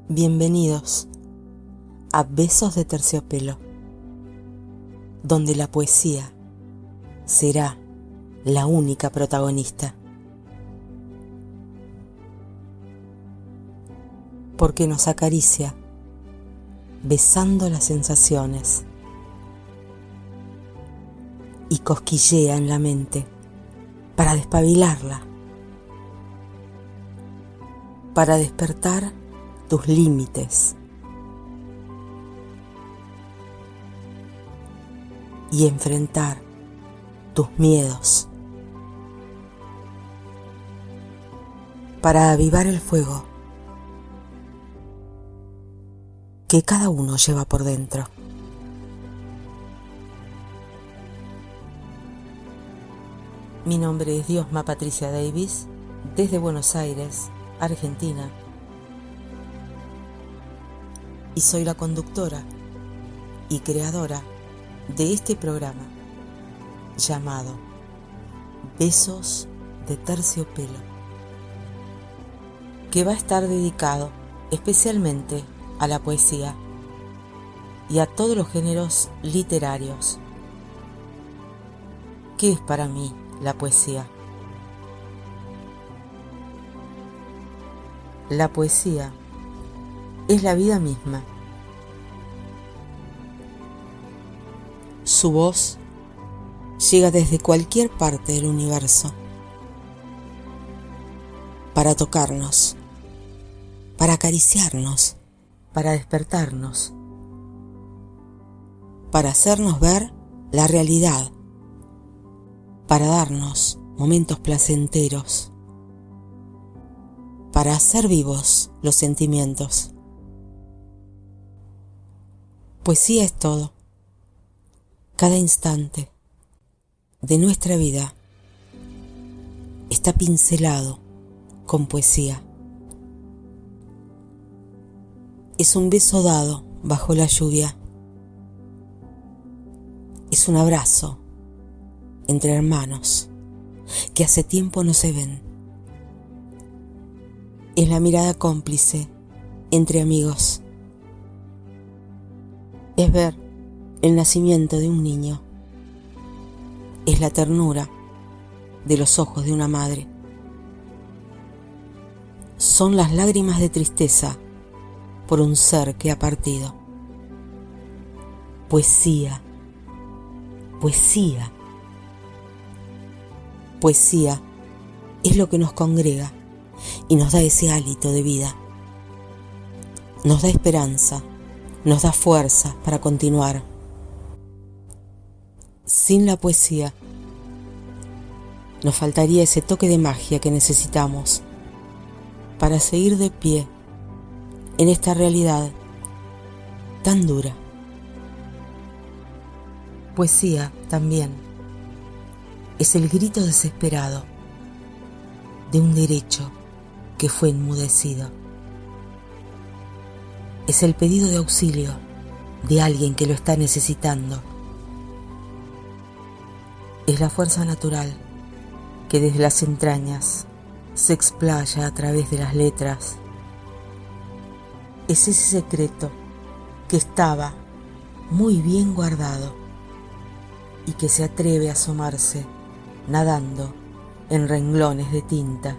Bienvenidos a Besos de Terciopelo, donde la poesía será la única protagonista. Porque nos acaricia, besando las sensaciones, y cosquillea en la mente para despabilarla, para despertar tus límites y enfrentar tus miedos, para avivar el fuego que cada uno lleva por dentro. Mi nombre es Diosma Patricia Davis, desde Buenos Aires, Argentina, y soy la conductora y creadora de este programa llamado Besos de Terciopelo, que va a estar dedicado especialmente a la poesía y a todos los géneros literarios. ¿Qué es para mí la poesía? La poesía es la vida misma. Su voz llega desde cualquier parte del universo para tocarnos, para acariciarnos, para despertarnos, para hacernos ver la realidad, para darnos momentos placenteros, para hacer vivos los sentimientos. Poesía es todo. Cada instante de nuestra vida está pincelado con poesía. Es un beso dado bajo la lluvia. Es un abrazo entre hermanos que hace tiempo no se ven. Es la mirada cómplice entre amigos. Es ver el nacimiento de un niño. Es la ternura de los ojos de una madre. Son las lágrimas de tristeza por un ser que ha partido. Poesía, poesía. Poesía es lo que nos congrega y nos da ese hálito de vida. Nos da esperanza, nos da fuerza para continuar. Sin la poesía, nos faltaría ese toque de magia que necesitamos para seguir de pie en esta realidad tan dura. Poesía también es el grito desesperado de un derecho que fue enmudecido. Es el pedido de auxilio de alguien que lo está necesitando. Es la fuerza natural que desde las entrañas se explaya a través de las letras. Es ese secreto que estaba muy bien guardado y que se atreve a asomarse nadando en renglones de tinta.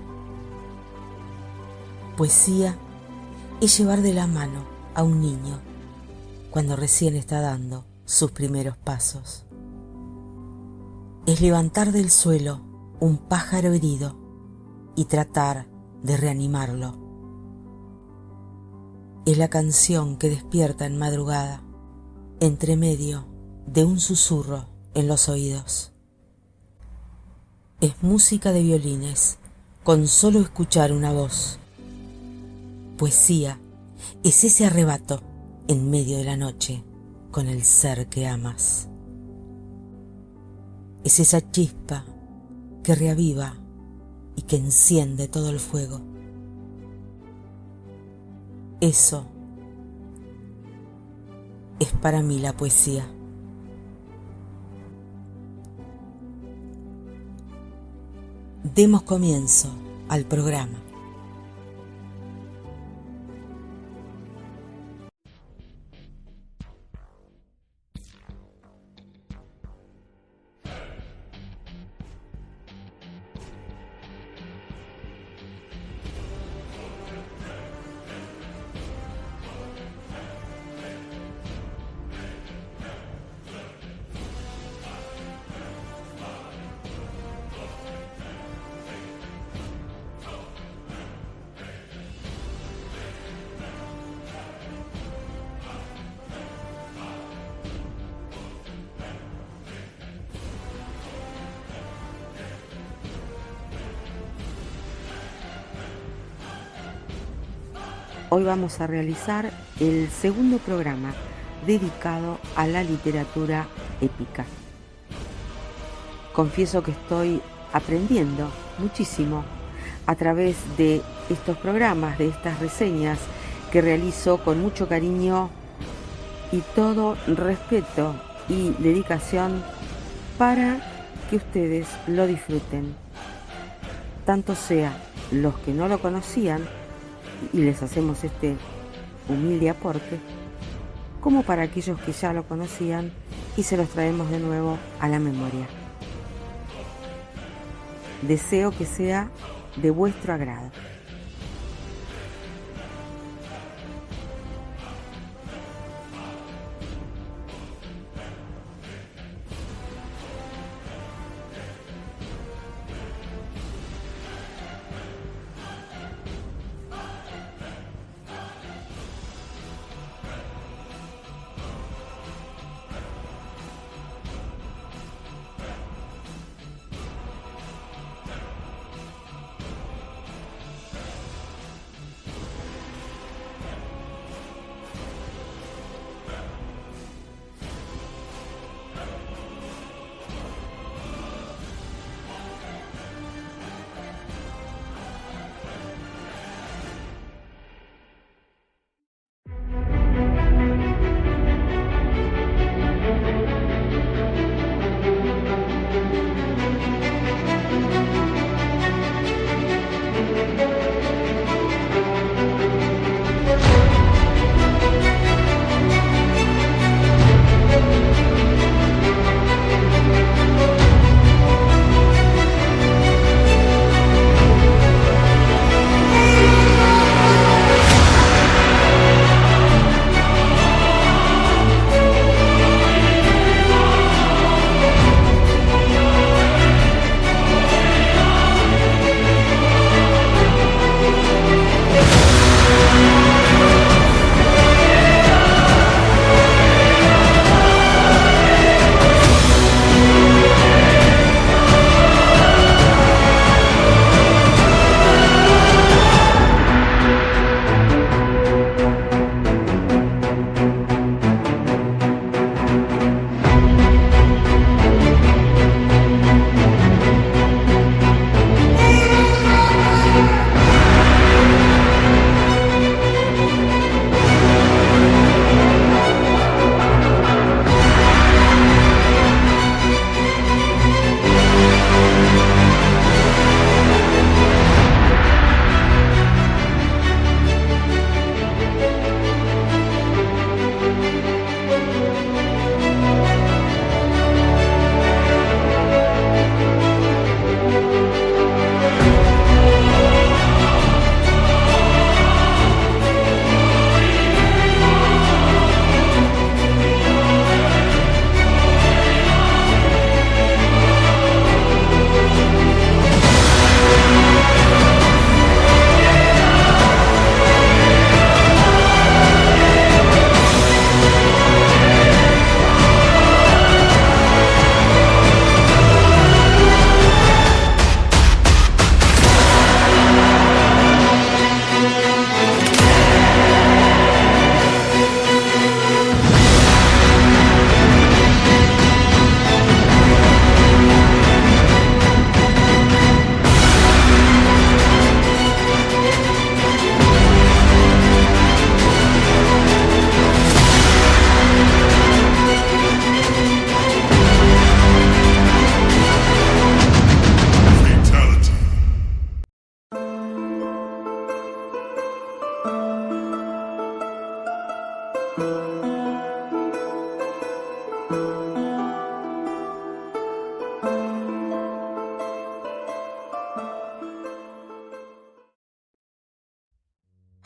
Poesía es llevar de la mano a un niño cuando recién está dando sus primeros pasos. Es levantar del suelo un pájaro herido y tratar de reanimarlo. Es la canción que despierta en madrugada, entre medio de un susurro en los oídos. Es música de violines, con solo escuchar una voz. Poesía es ese arrebato en medio de la noche con el ser que amas. Es esa chispa que reaviva y que enciende todo el fuego. Eso es para mí la poesía. Demos comienzo al programa. Hoy vamos a realizar el segundo programa dedicado a la literatura épica. Confieso que estoy aprendiendo muchísimo a través de estos programas, de estas reseñas que realizo con mucho cariño y todo respeto y dedicación para que ustedes lo disfruten, tanto sea los que no lo conocían y les hacemos este humilde aporte, como para aquellos que ya lo conocían y se los traemos de nuevo a la memoria. Deseo que sea de vuestro agrado.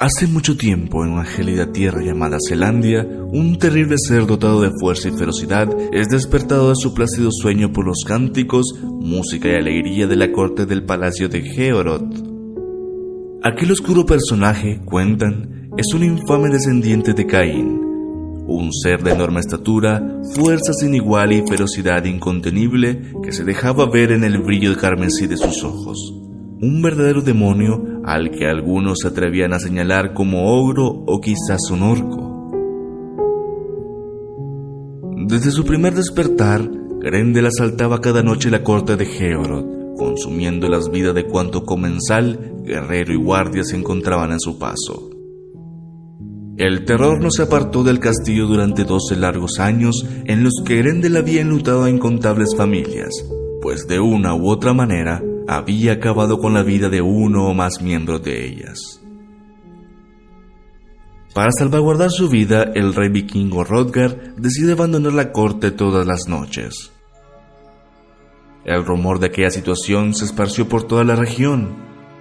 Hace mucho tiempo, en una gélida tierra llamada Zelandia, un terrible ser dotado de fuerza y ferocidad es despertado de su plácido sueño por los cánticos, música y alegría de la corte del palacio de Georoth. Aquel oscuro personaje, cuentan, es un infame descendiente de Caín, un ser de enorme estatura, fuerza sin igual y ferocidad incontenible que se dejaba ver en el brillo carmesí de sus ojos. Un verdadero demonio al que algunos se atrevían a señalar como ogro o quizás un orco. Desde su primer despertar, Grendel asaltaba cada noche la corte de Heorot, consumiendo las vidas de cuanto comensal, guerrero y guardia se encontraban a su paso. El terror no se apartó del castillo durante 12 largos años en los que Grendel había enlutado a incontables familias, pues de una u otra manera había acabado con la vida de uno o más miembros de ellas. Para salvaguardar su vida, el rey vikingo Hrothgar decide abandonar la corte todas las noches. El rumor de aquella situación se esparció por toda la región.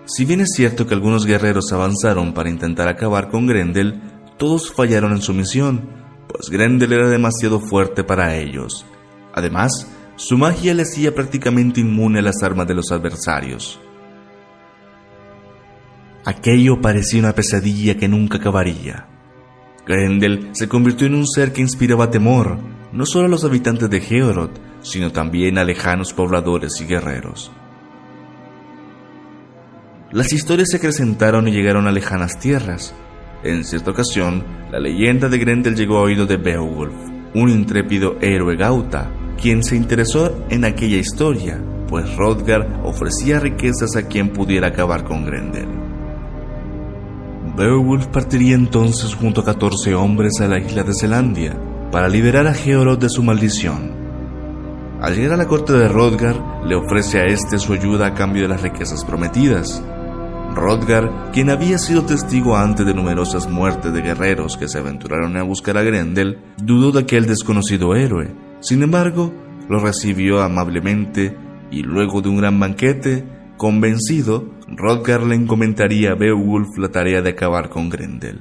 Si bien es cierto que algunos guerreros avanzaron para intentar acabar con Grendel, todos fallaron en su misión, pues Grendel era demasiado fuerte para ellos. Además, su magia le hacía prácticamente inmune a las armas de los adversarios. Aquello parecía una pesadilla que nunca acabaría. Grendel se convirtió en un ser que inspiraba temor, no solo a los habitantes de Heorot, sino también a lejanos pobladores y guerreros. Las historias se acrecentaron y llegaron a lejanas tierras. En cierta ocasión, la leyenda de Grendel llegó a oídos de Beowulf, un intrépido héroe gauta, quien se interesó en aquella historia, pues Hrothgar ofrecía riquezas a quien pudiera acabar con Grendel. Beowulf partiría entonces junto a 14 hombres a la isla de Selandia para liberar a Heorot de su maldición. Al llegar a la corte de Hrothgar, le ofrece a este su ayuda a cambio de las riquezas prometidas. Hrothgar, quien había sido testigo antes de numerosas muertes de guerreros que se aventuraron a buscar a Grendel, dudó de aquel desconocido héroe. Sin embargo, lo recibió amablemente y luego de un gran banquete, convencido, Hrothgar le encomendaría a Beowulf la tarea de acabar con Grendel.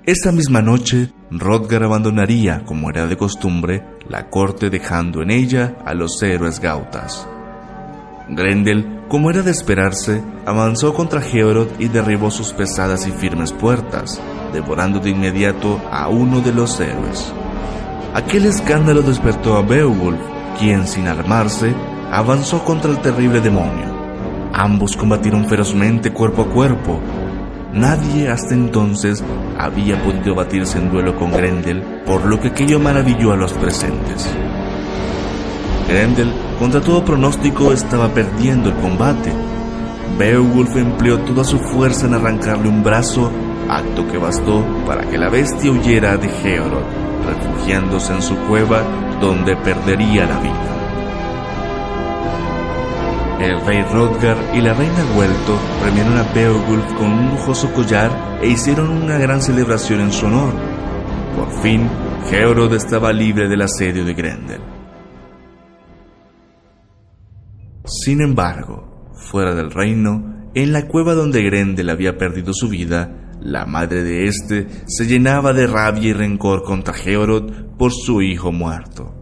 Esa misma noche, Hrothgar abandonaría, como era de costumbre, la corte dejando en ella a los héroes gautas. Grendel, como era de esperarse, avanzó contra Heorot y derribó sus pesadas y firmes puertas, devorando de inmediato a uno de los héroes. Aquel escándalo despertó a Beowulf, quien, sin armarse, avanzó contra el terrible demonio. Ambos combatieron ferozmente cuerpo a cuerpo. Nadie hasta entonces había podido batirse en duelo con Grendel, por lo que aquello maravilló a los presentes. Grendel, contra todo pronóstico, estaba perdiendo el combate. Beowulf empleó toda su fuerza en arrancarle un brazo, acto que bastó para que la bestia huyera de Heorot, refugiándose en su cueva donde perdería la vida. El rey Hrothgar y la reina Welto premiaron a Beowulf con un lujoso collar e hicieron una gran celebración en su honor. Por fin, Heorot estaba libre del asedio de Grendel. Sin embargo, fuera del reino, en la cueva donde Grendel había perdido su vida, la madre de este se llenaba de rabia y rencor contra Heorot por su hijo muerto.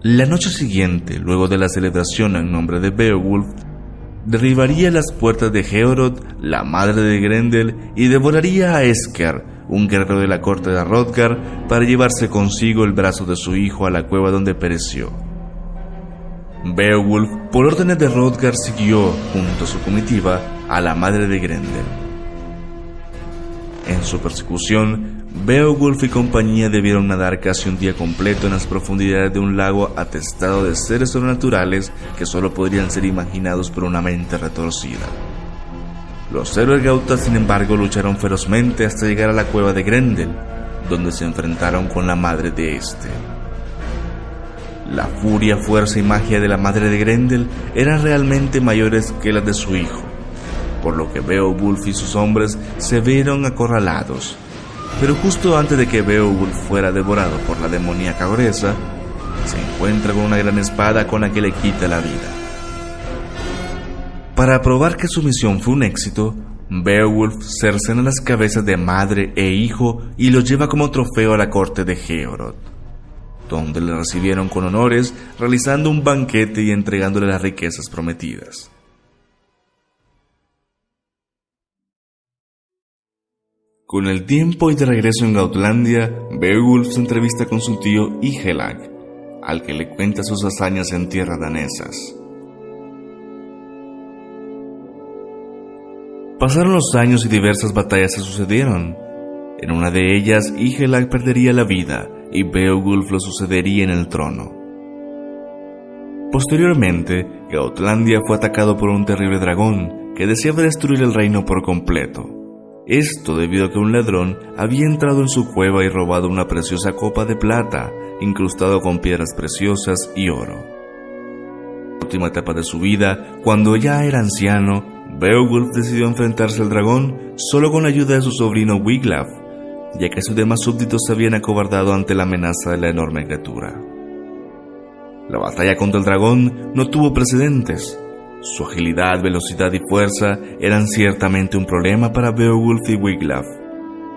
La noche siguiente, luego de la celebración en nombre de Beowulf, derribaría las puertas de Heorot, la madre de Grendel, y devoraría a Esker, un guerrero de la corte de Hrothgar, para llevarse consigo el brazo de su hijo a la cueva donde pereció. Beowulf, por órdenes de Hrothgar, siguió, junto a su comitiva, a la madre de Grendel. En su persecución, Beowulf y compañía debieron nadar casi un día completo en las profundidades de un lago atestado de seres sobrenaturales que solo podrían ser imaginados por una mente retorcida. Los héroes gautas, sin embargo, lucharon ferozmente hasta llegar a la cueva de Grendel, donde se enfrentaron con la madre de este. La furia, fuerza y magia de la madre de Grendel eran realmente mayores que las de su hijo, por lo que Beowulf y sus hombres se vieron acorralados. Pero justo antes de que Beowulf fuera devorado por la demoníaca Oresa, se encuentra con una gran espada con la que le quita la vida. Para probar que su misión fue un éxito, Beowulf cercena las cabezas de madre e hijo y los lleva como trofeo a la corte de Heorot, donde le recibieron con honores, realizando un banquete y entregándole las riquezas prometidas. Con el tiempo y de regreso en Gautlandia, Beowulf se entrevista con su tío Hygelac, al que le cuenta sus hazañas en tierras danesas. Pasaron los años y diversas batallas se sucedieron. En una de ellas, Hygelac perdería la vida y Beowulf lo sucedería en el trono. Posteriormente, Gautlandia fue atacado por un terrible dragón que deseaba destruir el reino por completo. Esto debido a que un ladrón había entrado en su cueva y robado una preciosa copa de plata, incrustado con piedras preciosas y oro. En la última etapa de su vida, cuando ya era anciano, Beowulf decidió enfrentarse al dragón solo con la ayuda de su sobrino Wiglaf, ya que sus demás súbditos se habían acobardado ante la amenaza de la enorme criatura. La batalla contra el dragón no tuvo precedentes. Su agilidad, velocidad y fuerza eran ciertamente un problema para Beowulf y Wiglaf,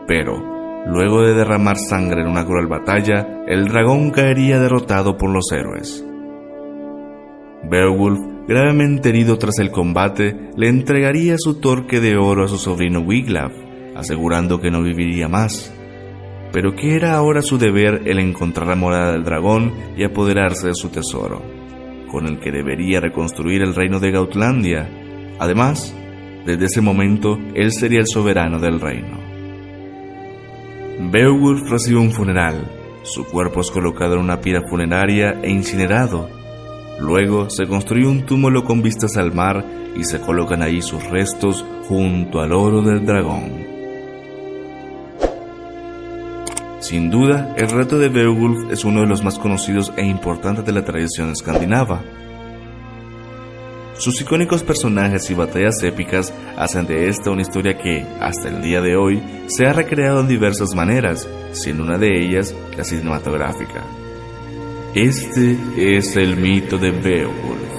pero luego de derramar sangre en una cruel batalla, el dragón caería derrotado por los héroes. Beowulf, gravemente herido tras el combate, le entregaría su torque de oro a su sobrino Wiglaf, asegurando que no viviría más. Pero que era ahora su deber el encontrar la morada del dragón y apoderarse de su tesoro, con el que debería reconstruir el reino de Gautlandia. Además, desde ese momento, él sería el soberano del reino. Beowulf recibe un funeral. Su cuerpo es colocado en una pira funeraria e incinerado. Luego se construye un túmulo con vistas al mar y se colocan allí sus restos junto al oro del dragón. Sin duda, el relato de Beowulf es uno de los más conocidos e importantes de la tradición escandinava. Sus icónicos personajes y batallas épicas hacen de esta una historia que, hasta el día de hoy, se ha recreado en diversas maneras, siendo una de ellas la cinematográfica. Este es el mito de Beowulf.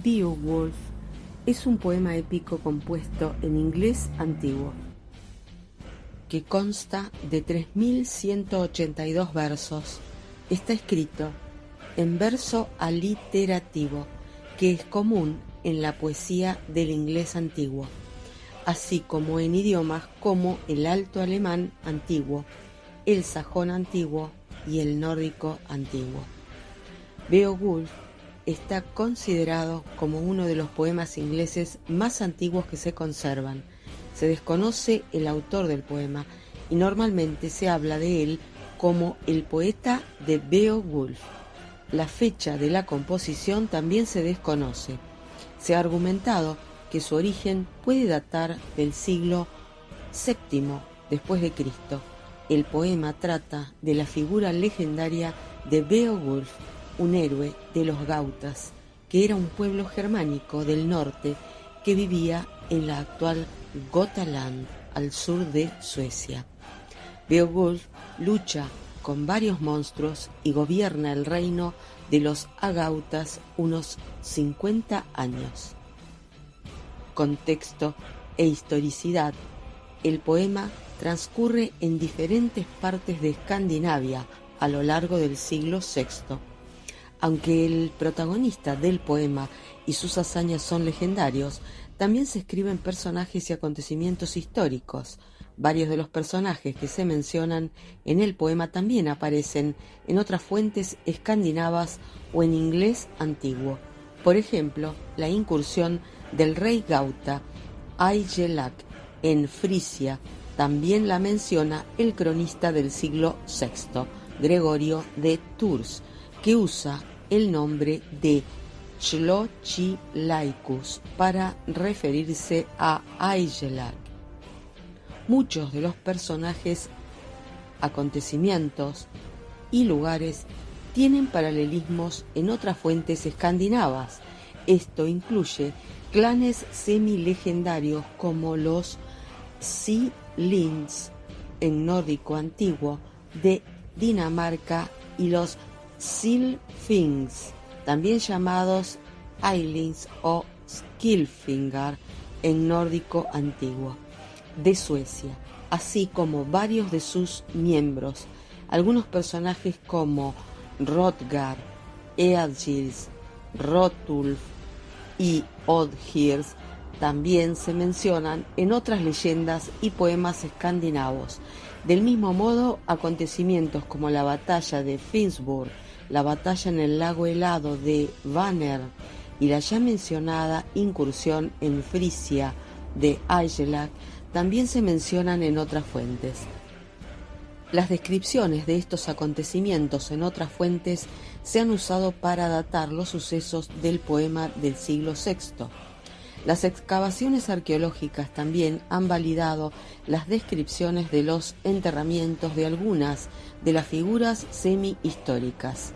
Beowulf es un poema épico compuesto en inglés antiguo, que consta de 3.182 versos. Está escrito en verso aliterativo, que es común en la poesía del inglés antiguo, así como en idiomas como el alto alemán antiguo, el sajón antiguo y el nórdico antiguo. Beowulf está considerado como uno de los poemas ingleses más antiguos que se conservan. Se desconoce el autor del poema y normalmente se habla de él como el poeta de Beowulf. La fecha de la composición también se desconoce. Se ha argumentado que su origen puede datar del siglo VII después de Cristo. El poema trata de la figura legendaria de Beowulf, un héroe de los gautas, que era un pueblo germánico del norte que vivía en la actual Götaland, al sur de Suecia. Beowulf lucha con varios monstruos y gobierna el reino de los agautas unos 50 años. Contexto e historicidad. El poema transcurre en diferentes partes de Escandinavia a lo largo del siglo VI. Aunque el protagonista del poema y sus hazañas son legendarios, también se escriben personajes y acontecimientos históricos. Varios de los personajes que se mencionan en el poema también aparecen en otras fuentes escandinavas o en inglés antiguo. Por ejemplo, la incursión del rey gauta Aigelac en Frisia también la menciona el cronista del siglo VI, Gregorio de Tours, que usa el nombre de Hlothilaicus para referirse a Aigelac. Muchos de los personajes, acontecimientos y lugares tienen paralelismos en otras fuentes escandinavas. Esto incluye clanes semi-legendarios como los Silins en nórdico antiguo de Dinamarca y los Silfings, también llamados Eilins o Skilfingar en nórdico antiguo, de Suecia, así como varios de sus miembros. Algunos personajes como Hrothgar, Eadgils, Hrothulf y Odhir también se mencionan en otras leyendas y poemas escandinavos. Del mismo modo, acontecimientos como la batalla de Finnsburg, la batalla en el lago helado de Vanner y la ya mencionada incursión en Frisia de Aigelac también se mencionan en otras fuentes. Las descripciones de estos acontecimientos en otras fuentes se han usado para datar los sucesos del poema del siglo VI. Las excavaciones arqueológicas también han validado las descripciones de los enterramientos de algunas de las figuras semi-históricas.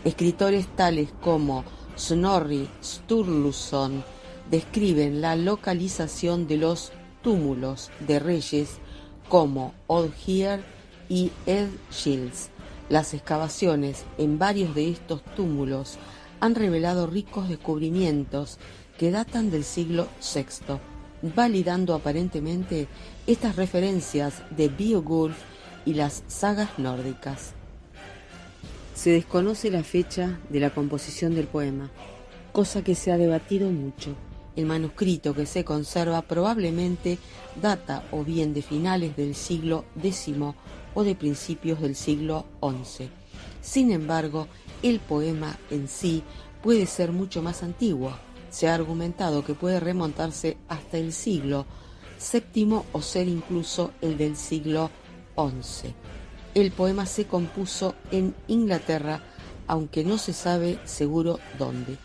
Escritores tales como Snorri Sturluson describen la localización de los túmulos de reyes como Odhir y Eadgils. Las excavaciones en varios de estos túmulos han revelado ricos descubrimientos que datan del siglo VI, validando aparentemente estas referencias de Beowulf y las sagas nórdicas. Se desconoce la fecha de la composición del poema, cosa que se ha debatido mucho. El manuscrito que se conserva probablemente data o bien de finales del siglo X o de principios del siglo XI. Sin embargo, el poema en sí puede ser mucho más antiguo. Se ha argumentado que puede remontarse hasta el siglo VII o ser incluso el del siglo XI. El poema se compuso en Inglaterra, aunque no se sabe seguro dónde.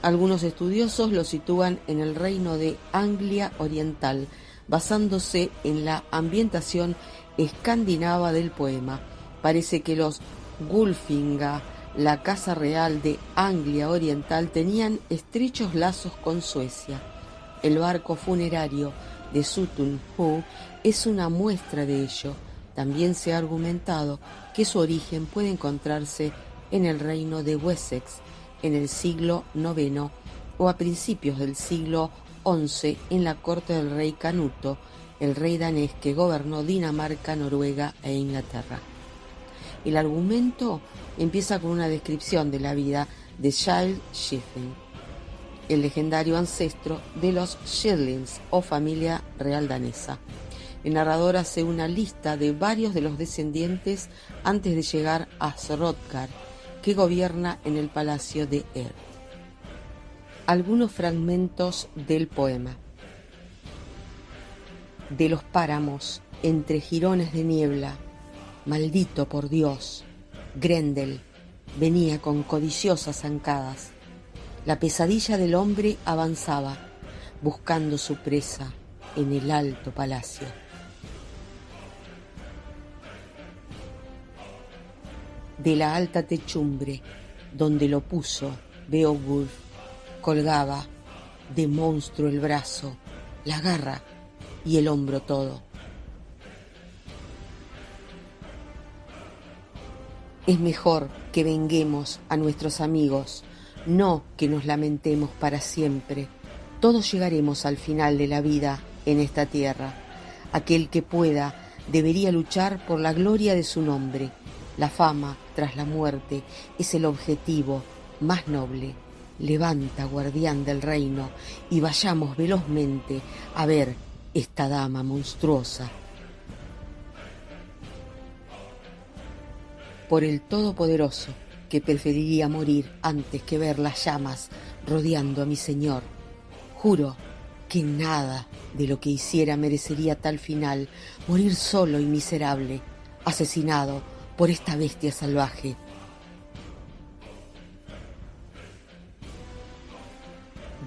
Algunos estudiosos lo sitúan en el reino de Anglia Oriental, basándose en la ambientación escandinava del poema. Parece que los Gulfinga, la casa real de Anglia Oriental, tenían estrechos lazos con Suecia. El barco funerario de Sutun Hoo es una muestra de ello. También se ha argumentado que su origen puede encontrarse en el reino de Wessex en el siglo IX o a principios del siglo XI en la corte del rey Canuto, el rey danés que gobernó Dinamarca, Noruega e Inglaterra. El argumento empieza con una descripción de la vida de Jarl Schiffing, el legendario ancestro de los Skirlings o familia real danesa. El narrador hace una lista de varios de los descendientes antes de llegar a Hrothgar, que gobierna en el palacio de Erd. Algunos fragmentos del poema. De los páramos, entre jirones de niebla, maldito por Dios, Grendel venía con codiciosas zancadas. La pesadilla del hombre avanzaba, buscando su presa en el alto palacio. De la alta techumbre, donde lo puso Beowulf, colgaba de monstruo el brazo, la garra y el hombro todo. Es mejor que venguemos a nuestros amigos, no que nos lamentemos para siempre. Todos llegaremos al final de la vida en esta tierra. Aquel que pueda debería luchar por la gloria de su nombre. La fama tras la muerte es el objetivo más noble. Levanta, guardián del reino, y vayamos velozmente a ver esta dama monstruosa. Por el Todopoderoso, que preferiría morir antes que ver las llamas rodeando a mi señor. Juro que nada de lo que hiciera merecería tal final, morir solo y miserable, asesinado por esta bestia salvaje.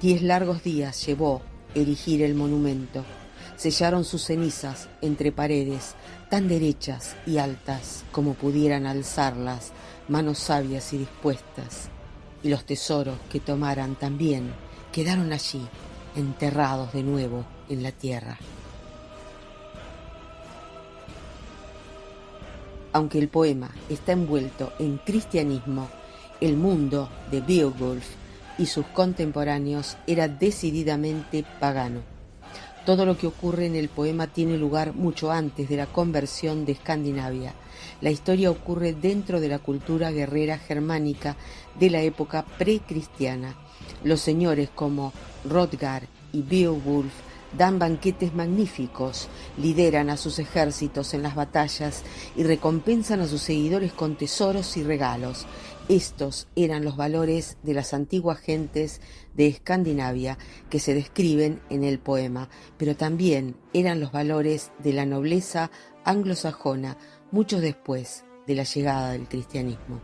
Diez largos días llevó erigir el monumento. Sellaron sus cenizas entre paredes tan derechas y altas como pudieran alzarlas manos sabias y dispuestas, y los tesoros que tomaran también quedaron allí, enterrados de nuevo en la tierra. Aunque el poema está envuelto en cristianismo, el mundo de Beowulf y sus contemporáneos era decididamente pagano. Todo lo que ocurre en el poema tiene lugar mucho antes de la conversión de Escandinavia. La historia ocurre dentro de la cultura guerrera germánica de la época precristiana. Los señores como Hrothgar y Beowulf dan banquetes magníficos, lideran a sus ejércitos en las batallas y recompensan a sus seguidores con tesoros y regalos. Estos eran los valores de las antiguas gentes de Escandinavia que se describen en el poema, pero también eran los valores de la nobleza anglosajona mucho después de la llegada del cristianismo.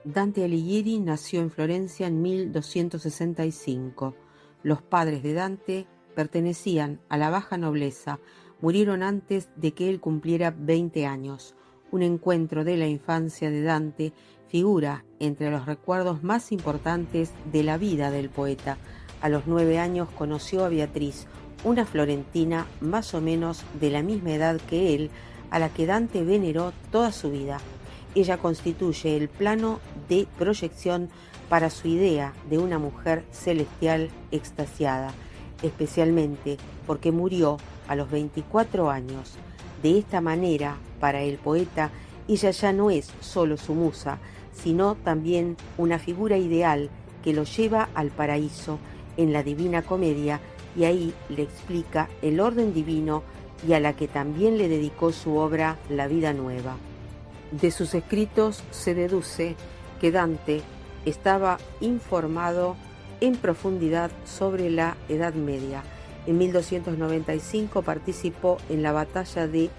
Dante Alighieri nació en Florencia en 1265. Los padres de Dante pertenecían a la baja nobleza, murieron antes de que él cumpliera 20 años. Un encuentro de la infancia de Dante figura entre los recuerdos más importantes de la vida del poeta. A los 9 años conoció a Beatriz, una florentina más o menos de la misma edad que él, a la que Dante veneró toda su vida. Ella constituye el plano de proyección para su idea de una mujer celestial extasiada, especialmente porque murió a los 24 años. De esta manera, para el poeta, ella ya no es solo su musa, sino también una figura ideal que lo lleva al paraíso en la Divina Comedia, y ahí le explica el orden divino y a la que también le dedicó su obra La Vida Nueva. De sus escritos se deduce que Dante estaba informado en profundidad sobre la Edad Media. En 1295 participó en la batalla de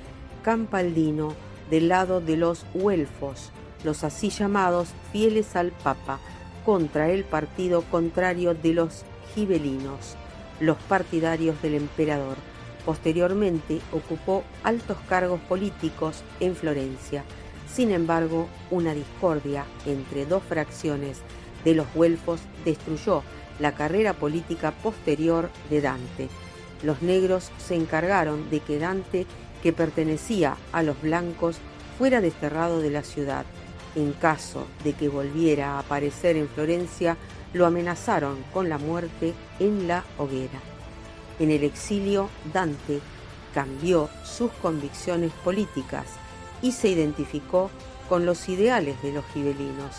Campaldino del lado de los güelfos, los así llamados fieles al Papa, contra el partido contrario de los gibelinos, los partidarios del emperador. Posteriormente ocupó altos cargos políticos en Florencia. Sin embargo, una discordia entre dos fracciones de los güelfos destruyó la carrera política posterior de Dante. Los negros se encargaron de que Dante, que pertenecía a los blancos, fuera desterrado de la ciudad. En caso de que volviera a aparecer en Florencia, lo amenazaron con la muerte en la hoguera. En el exilio, Dante cambió sus convicciones políticas y se identificó con los ideales de los gibelinos.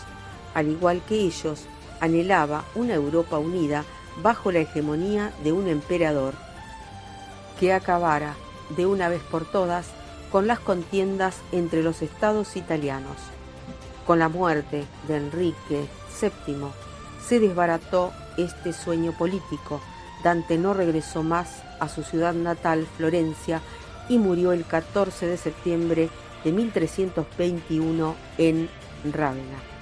Al igual que ellos, anhelaba una Europa unida bajo la hegemonía de un emperador que acabara de una vez por todas con las contiendas entre los estados italianos. Con la muerte de Enrique VII se desbarató este sueño político. Dante no regresó más a su ciudad natal, Florencia, y murió el 14 de septiembre de 1321 en Rávena.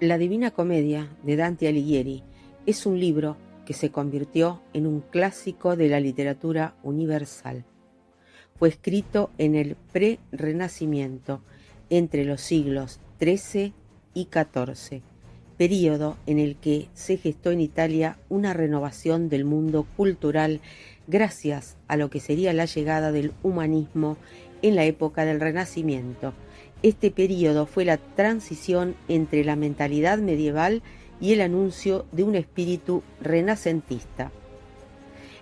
La Divina Comedia de Dante Alighieri es un libro que se convirtió en un clásico de la literatura universal. Fue escrito en el pre-Renacimiento, entre los siglos XIII y XIV, período en el que se gestó en Italia una renovación del mundo cultural gracias a lo que sería la llegada del humanismo en la época del Renacimiento. Este período fue la transición entre la mentalidad medieval y el anuncio de un espíritu renacentista.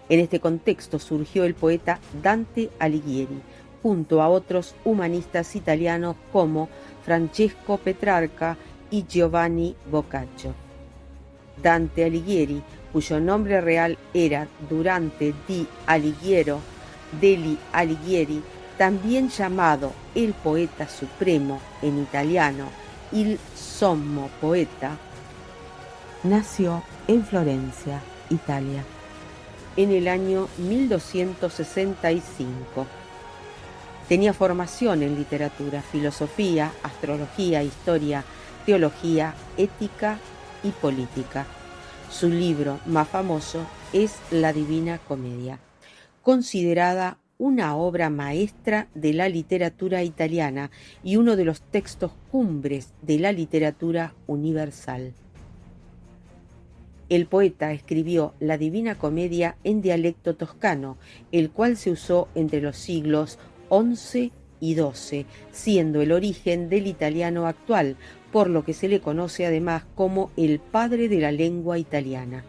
En este contexto surgió el poeta Dante Alighieri, junto a otros humanistas italianos como Francesco Petrarca y Giovanni Boccaccio. Dante Alighieri, cuyo nombre real era Durante di Alighiero degli Alighieri, también llamado el poeta supremo en italiano, il sommo poeta, nació en Florencia, Italia, en el año 1265. Tenía formación en literatura, filosofía, astrología, historia, teología, ética y política. Su libro más famoso es La Divina Comedia, considerada una obra maestra de la literatura italiana y uno de los textos cumbres de la literatura universal. El poeta escribió la Divina Comedia en dialecto toscano, el cual se usó entre los siglos XI y XII, siendo el origen del italiano actual, por lo que se le conoce además como el padre de la lengua italiana.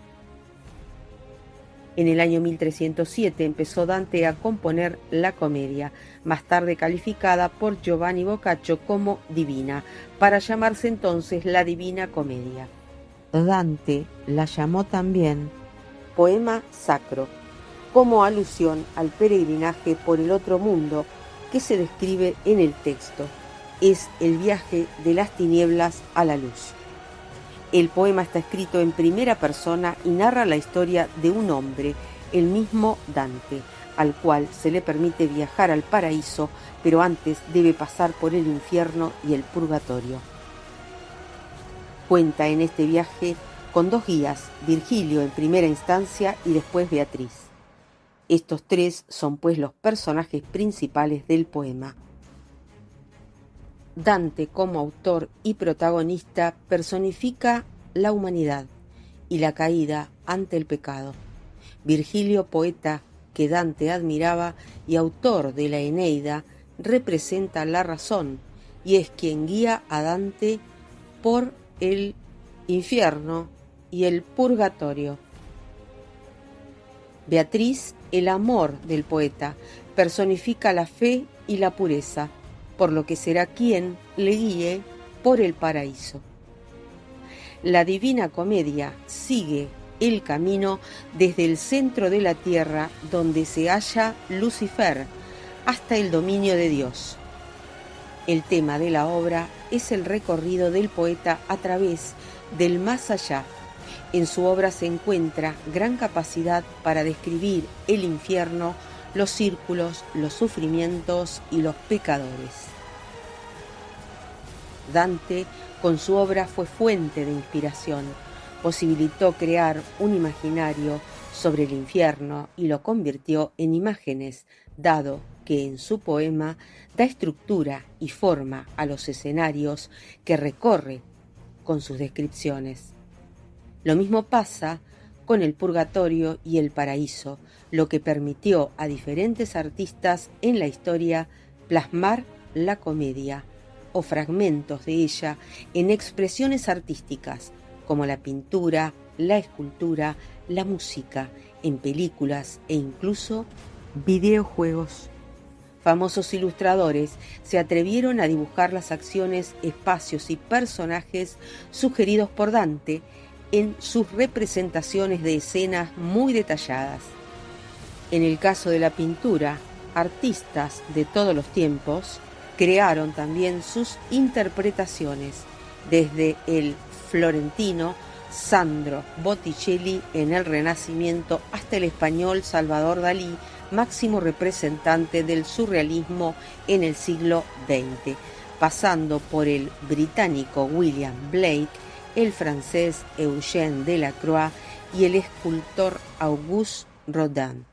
En el año 1307 empezó Dante a componer la comedia, más tarde calificada por Giovanni Boccaccio como divina, para llamarse entonces la Divina Comedia. Dante la llamó también poema sacro, como alusión al peregrinaje por el otro mundo que se describe en el texto. Es el viaje de las tinieblas a la luz. El poema está escrito en primera persona y narra la historia de un hombre, el mismo Dante, al cual se le permite viajar al paraíso, pero antes debe pasar por el infierno y el purgatorio. Cuenta en este viaje con dos guías, Virgilio en primera instancia y después Beatriz. Estos tres son pues los personajes principales del poema. Dante, como autor y protagonista, personifica la humanidad y la caída ante el pecado. Virgilio, poeta que Dante admiraba y autor de la Eneida, representa la razón y es quien guía a Dante por el infierno y el purgatorio. Beatriz, el amor del poeta, personifica la fe y la pureza, por lo que será quien le guíe por el paraíso. La Divina Comedia sigue el camino desde el centro de la tierra donde se halla Lucifer hasta el dominio de Dios. El tema de la obra es el recorrido del poeta a través del más allá. En su obra se encuentra gran capacidad para describir el infierno, los círculos, los sufrimientos y los pecadores. Dante, con su obra, fue fuente de inspiración, posibilitó crear un imaginario sobre el infierno y lo convirtió en imágenes, dado que en su poema da estructura y forma a los escenarios que recorre con sus descripciones. Lo mismo pasa con el purgatorio y el paraíso, lo que permitió a diferentes artistas en la historia plasmar la comedia o fragmentos de ella en expresiones artísticas como la pintura, la escultura, la música, en películas e incluso videojuegos. Famosos ilustradores se atrevieron a dibujar las acciones, espacios y personajes sugeridos por Dante en sus representaciones de escenas muy detalladas. En el caso de la pintura, artistas de todos los tiempos crearon también sus interpretaciones, desde el florentino Sandro Botticelli en el Renacimiento hasta el español Salvador Dalí, máximo representante del surrealismo en el siglo XX, pasando por el británico William Blake, el francés Eugène Delacroix y el escultor Auguste Rodin.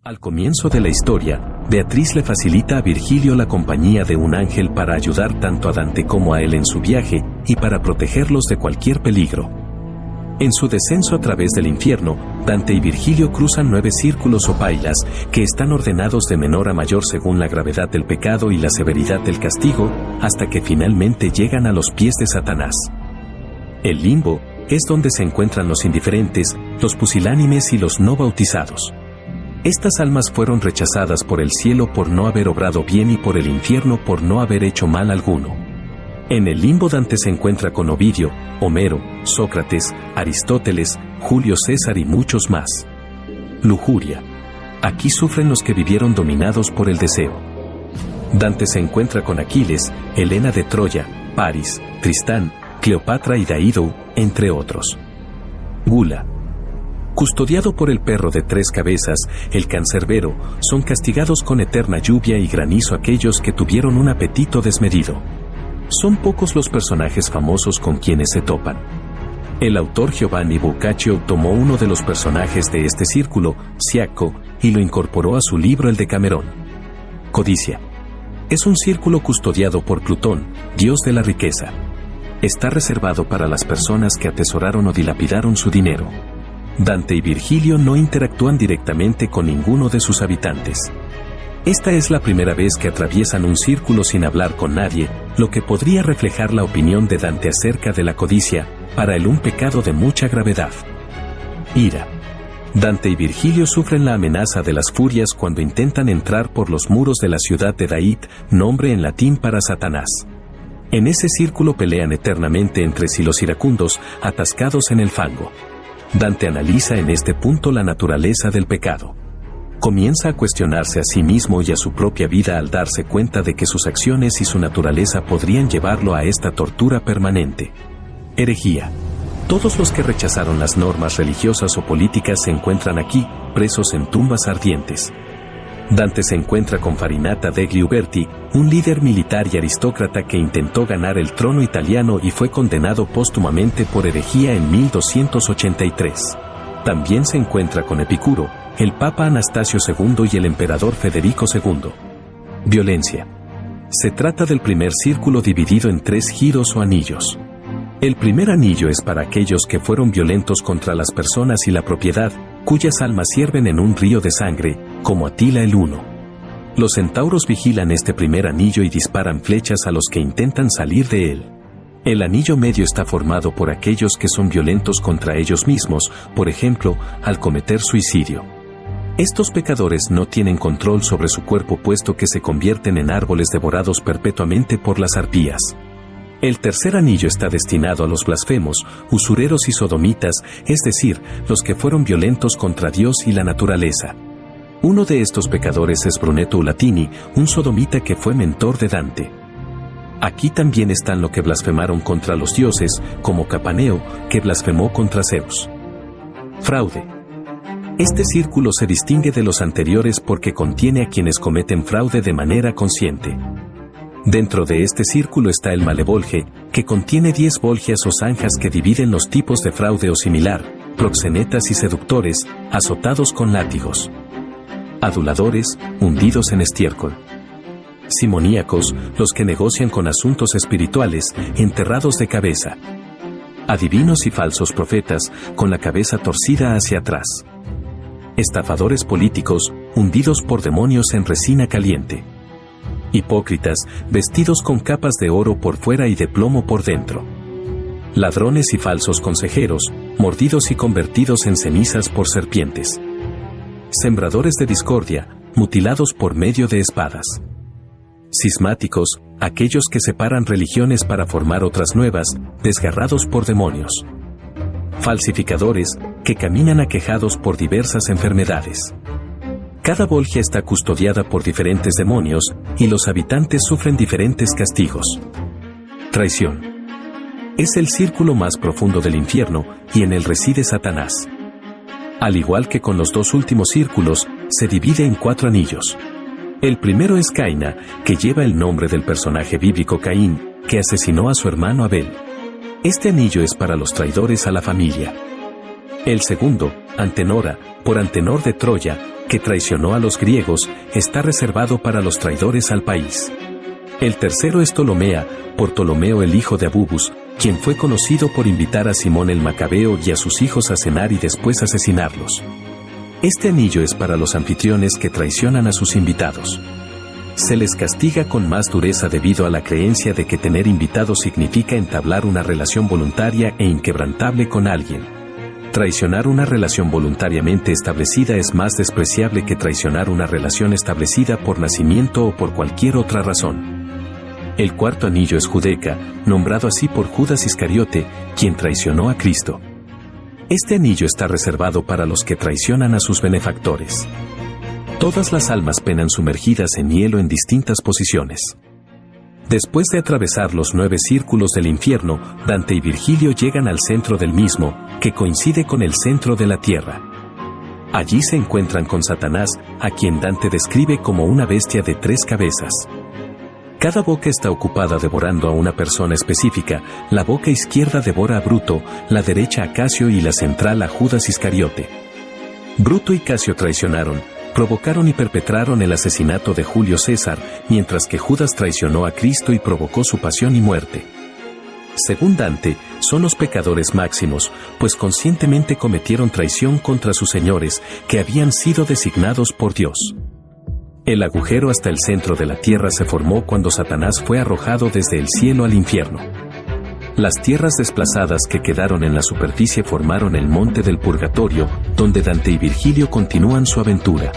Al comienzo de la historia, Beatriz le facilita a Virgilio la compañía de un ángel para ayudar tanto a Dante como a él en su viaje y para protegerlos de cualquier peligro. En su descenso a través del infierno, Dante y Virgilio cruzan 9 círculos o pailas, que están ordenados de menor a mayor según la gravedad del pecado y la severidad del castigo, hasta que finalmente llegan a los pies de Satanás. El limbo es donde se encuentran los indiferentes, los pusilánimes y los no bautizados. Estas almas fueron rechazadas por el cielo por no haber obrado bien y por el infierno por no haber hecho mal alguno. En el limbo Dante se encuentra con Ovidio, Homero, Sócrates, Aristóteles, Julio César y muchos más. Lujuria. Aquí sufren los que vivieron dominados por el deseo. Dante se encuentra con Aquiles, Helena de Troya, Paris, Tristán, Cleopatra y Dido, entre otros. Gula. Custodiado por el perro de 3 cabezas, el cancerbero, son castigados con eterna lluvia y granizo aquellos que tuvieron un apetito desmedido. Son pocos los personajes famosos con quienes se topan. El autor Giovanni Boccaccio tomó uno de los personajes de este círculo, Siaco, y lo incorporó a su libro El Decamerón. Codicia. Es un círculo custodiado por Plutón, dios de la riqueza. Está reservado para las personas que atesoraron o dilapidaron su dinero. Dante y Virgilio no interactúan directamente con ninguno de sus habitantes. Esta es la primera vez que atraviesan un círculo sin hablar con nadie, lo que podría reflejar la opinión de Dante acerca de la codicia, para él un pecado de mucha gravedad. Ira. Dante y Virgilio sufren la amenaza de las furias cuando intentan entrar por los muros de la ciudad de Daid, nombre en latín para Satanás. En ese círculo pelean eternamente entre sí los iracundos, atascados en el fango. Dante analiza en este punto la naturaleza del pecado. Comienza a cuestionarse a sí mismo y a su propia vida al darse cuenta de que sus acciones y su naturaleza podrían llevarlo a esta tortura permanente. Herejía. Todos los que rechazaron las normas religiosas o políticas se encuentran aquí, presos en tumbas ardientes. Dante se encuentra con Farinata degli Uberti, un líder militar y aristócrata que intentó ganar el trono italiano y fue condenado póstumamente por herejía en 1283. También se encuentra con Epicuro, el Papa Anastasio II y el Emperador Federico II. Violencia. Se trata del primer círculo dividido en 3 giros o anillos. El primer anillo es para aquellos que fueron violentos contra las personas y la propiedad, cuyas almas hierven en un río de sangre, como Atila el Huno. Los centauros vigilan este primer anillo y disparan flechas a los que intentan salir de él. El anillo medio está formado por aquellos que son violentos contra ellos mismos, por ejemplo, al cometer suicidio. Estos pecadores no tienen control sobre su cuerpo puesto que se convierten en árboles devorados perpetuamente por las arpías. El tercer anillo está destinado a los blasfemos, usureros y sodomitas, es decir, los que fueron violentos contra Dios y la naturaleza. Uno de estos pecadores es Brunetto Latini, un sodomita que fue mentor de Dante. Aquí también están los que blasfemaron contra los dioses, como Capaneo, que blasfemó contra Zeus. Fraude. Este círculo se distingue de los anteriores porque contiene a quienes cometen fraude de manera consciente. Dentro de este círculo está el malevolge, que contiene 10 volgias o zanjas que dividen los tipos de fraude o similar, proxenetas y seductores, azotados con látigos. Aduladores, hundidos en estiércol. Simoníacos, los que negocian con asuntos espirituales, enterrados de cabeza. Adivinos y falsos profetas, con la cabeza torcida hacia atrás. Estafadores políticos, hundidos por demonios en resina caliente. Hipócritas, vestidos con capas de oro por fuera y de plomo por dentro. Ladrones y falsos consejeros, mordidos y convertidos en cenizas por serpientes. Sembradores de discordia, mutilados por medio de espadas. Cismáticos, aquellos que separan religiones para formar otras nuevas, desgarrados por demonios. Falsificadores, que caminan aquejados por diversas enfermedades. Cada volgia está custodiada por diferentes demonios, y los habitantes sufren diferentes castigos. Traición. Es el círculo más profundo del infierno, y en él reside Satanás. Al igual que con los 2 últimos círculos, se divide en 4 anillos. El primero es Caina, que lleva el nombre del personaje bíblico Caín, que asesinó a su hermano Abel. Este anillo es para los traidores a la familia. El segundo, Antenora, por Antenor de Troya, que traicionó a los griegos, está reservado para los traidores al país. El tercero es Ptolomea, por Ptolomeo el hijo de Abubus, quien fue conocido por invitar a Simón el Macabeo y a sus hijos a cenar y después asesinarlos. Este anillo es para los anfitriones que traicionan a sus invitados. Se les castiga con más dureza debido a la creencia de que tener invitados significa entablar una relación voluntaria e inquebrantable con alguien. Traicionar una relación voluntariamente establecida es más despreciable que traicionar una relación establecida por nacimiento o por cualquier otra razón. El cuarto anillo es Judeca, nombrado así por Judas Iscariote, quien traicionó a Cristo. Este anillo está reservado para los que traicionan a sus benefactores. Todas las almas penan sumergidas en hielo en distintas posiciones. Después de atravesar los 9 círculos del infierno, Dante y Virgilio llegan al centro del mismo, que coincide con el centro de la tierra. Allí se encuentran con Satanás, a quien Dante describe como una bestia de 3 cabezas. Cada boca está ocupada devorando a una persona específica. La boca izquierda devora a Bruto, la derecha a Casio y la central a Judas Iscariote. Bruto y Casio traicionaron, provocaron y perpetraron el asesinato de Julio César, mientras que Judas traicionó a Cristo y provocó su pasión y muerte. Según Dante, son los pecadores máximos, pues conscientemente cometieron traición contra sus señores, que habían sido designados por Dios. El agujero hasta el centro de la tierra se formó cuando Satanás fue arrojado desde el cielo al infierno. Las tierras desplazadas que quedaron en la superficie formaron el monte del purgatorio, donde Dante y Virgilio continúan su aventura.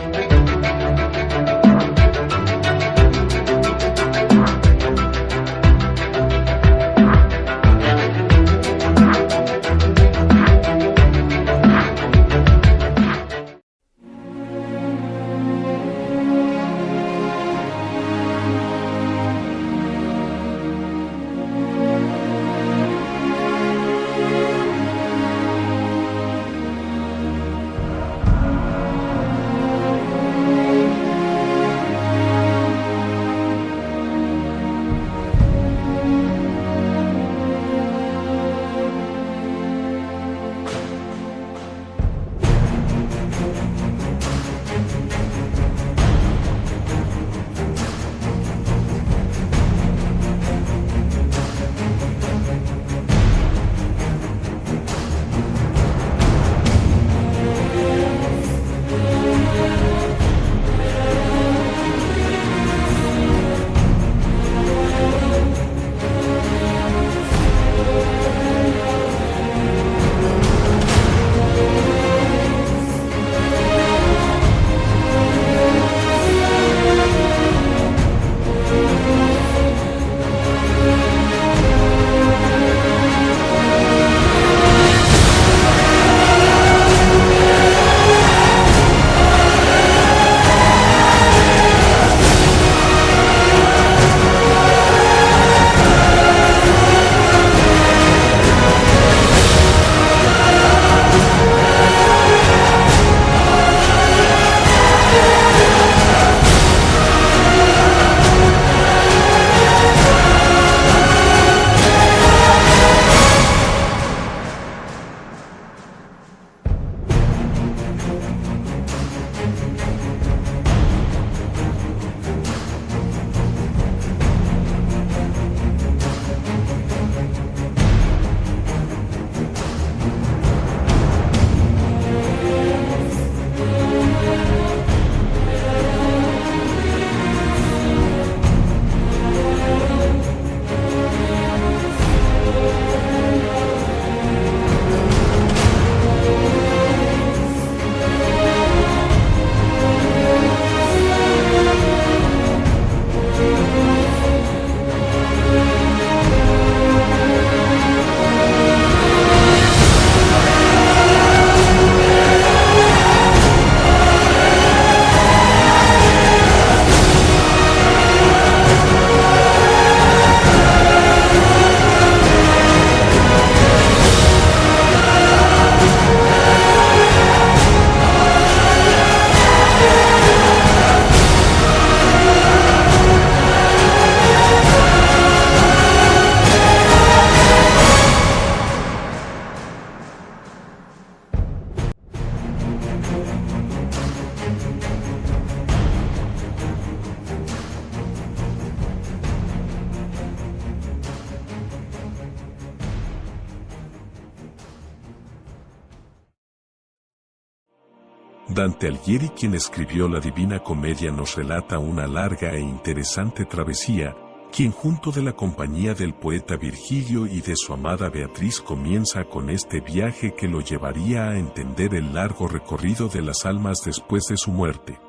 Dante Alighieri, quien escribió la Divina Comedia, nos relata una larga e interesante travesía, quien junto de la compañía del poeta Virgilio y de su amada Beatriz comienza con este viaje que lo llevaría a entender el largo recorrido de las almas después de su muerte.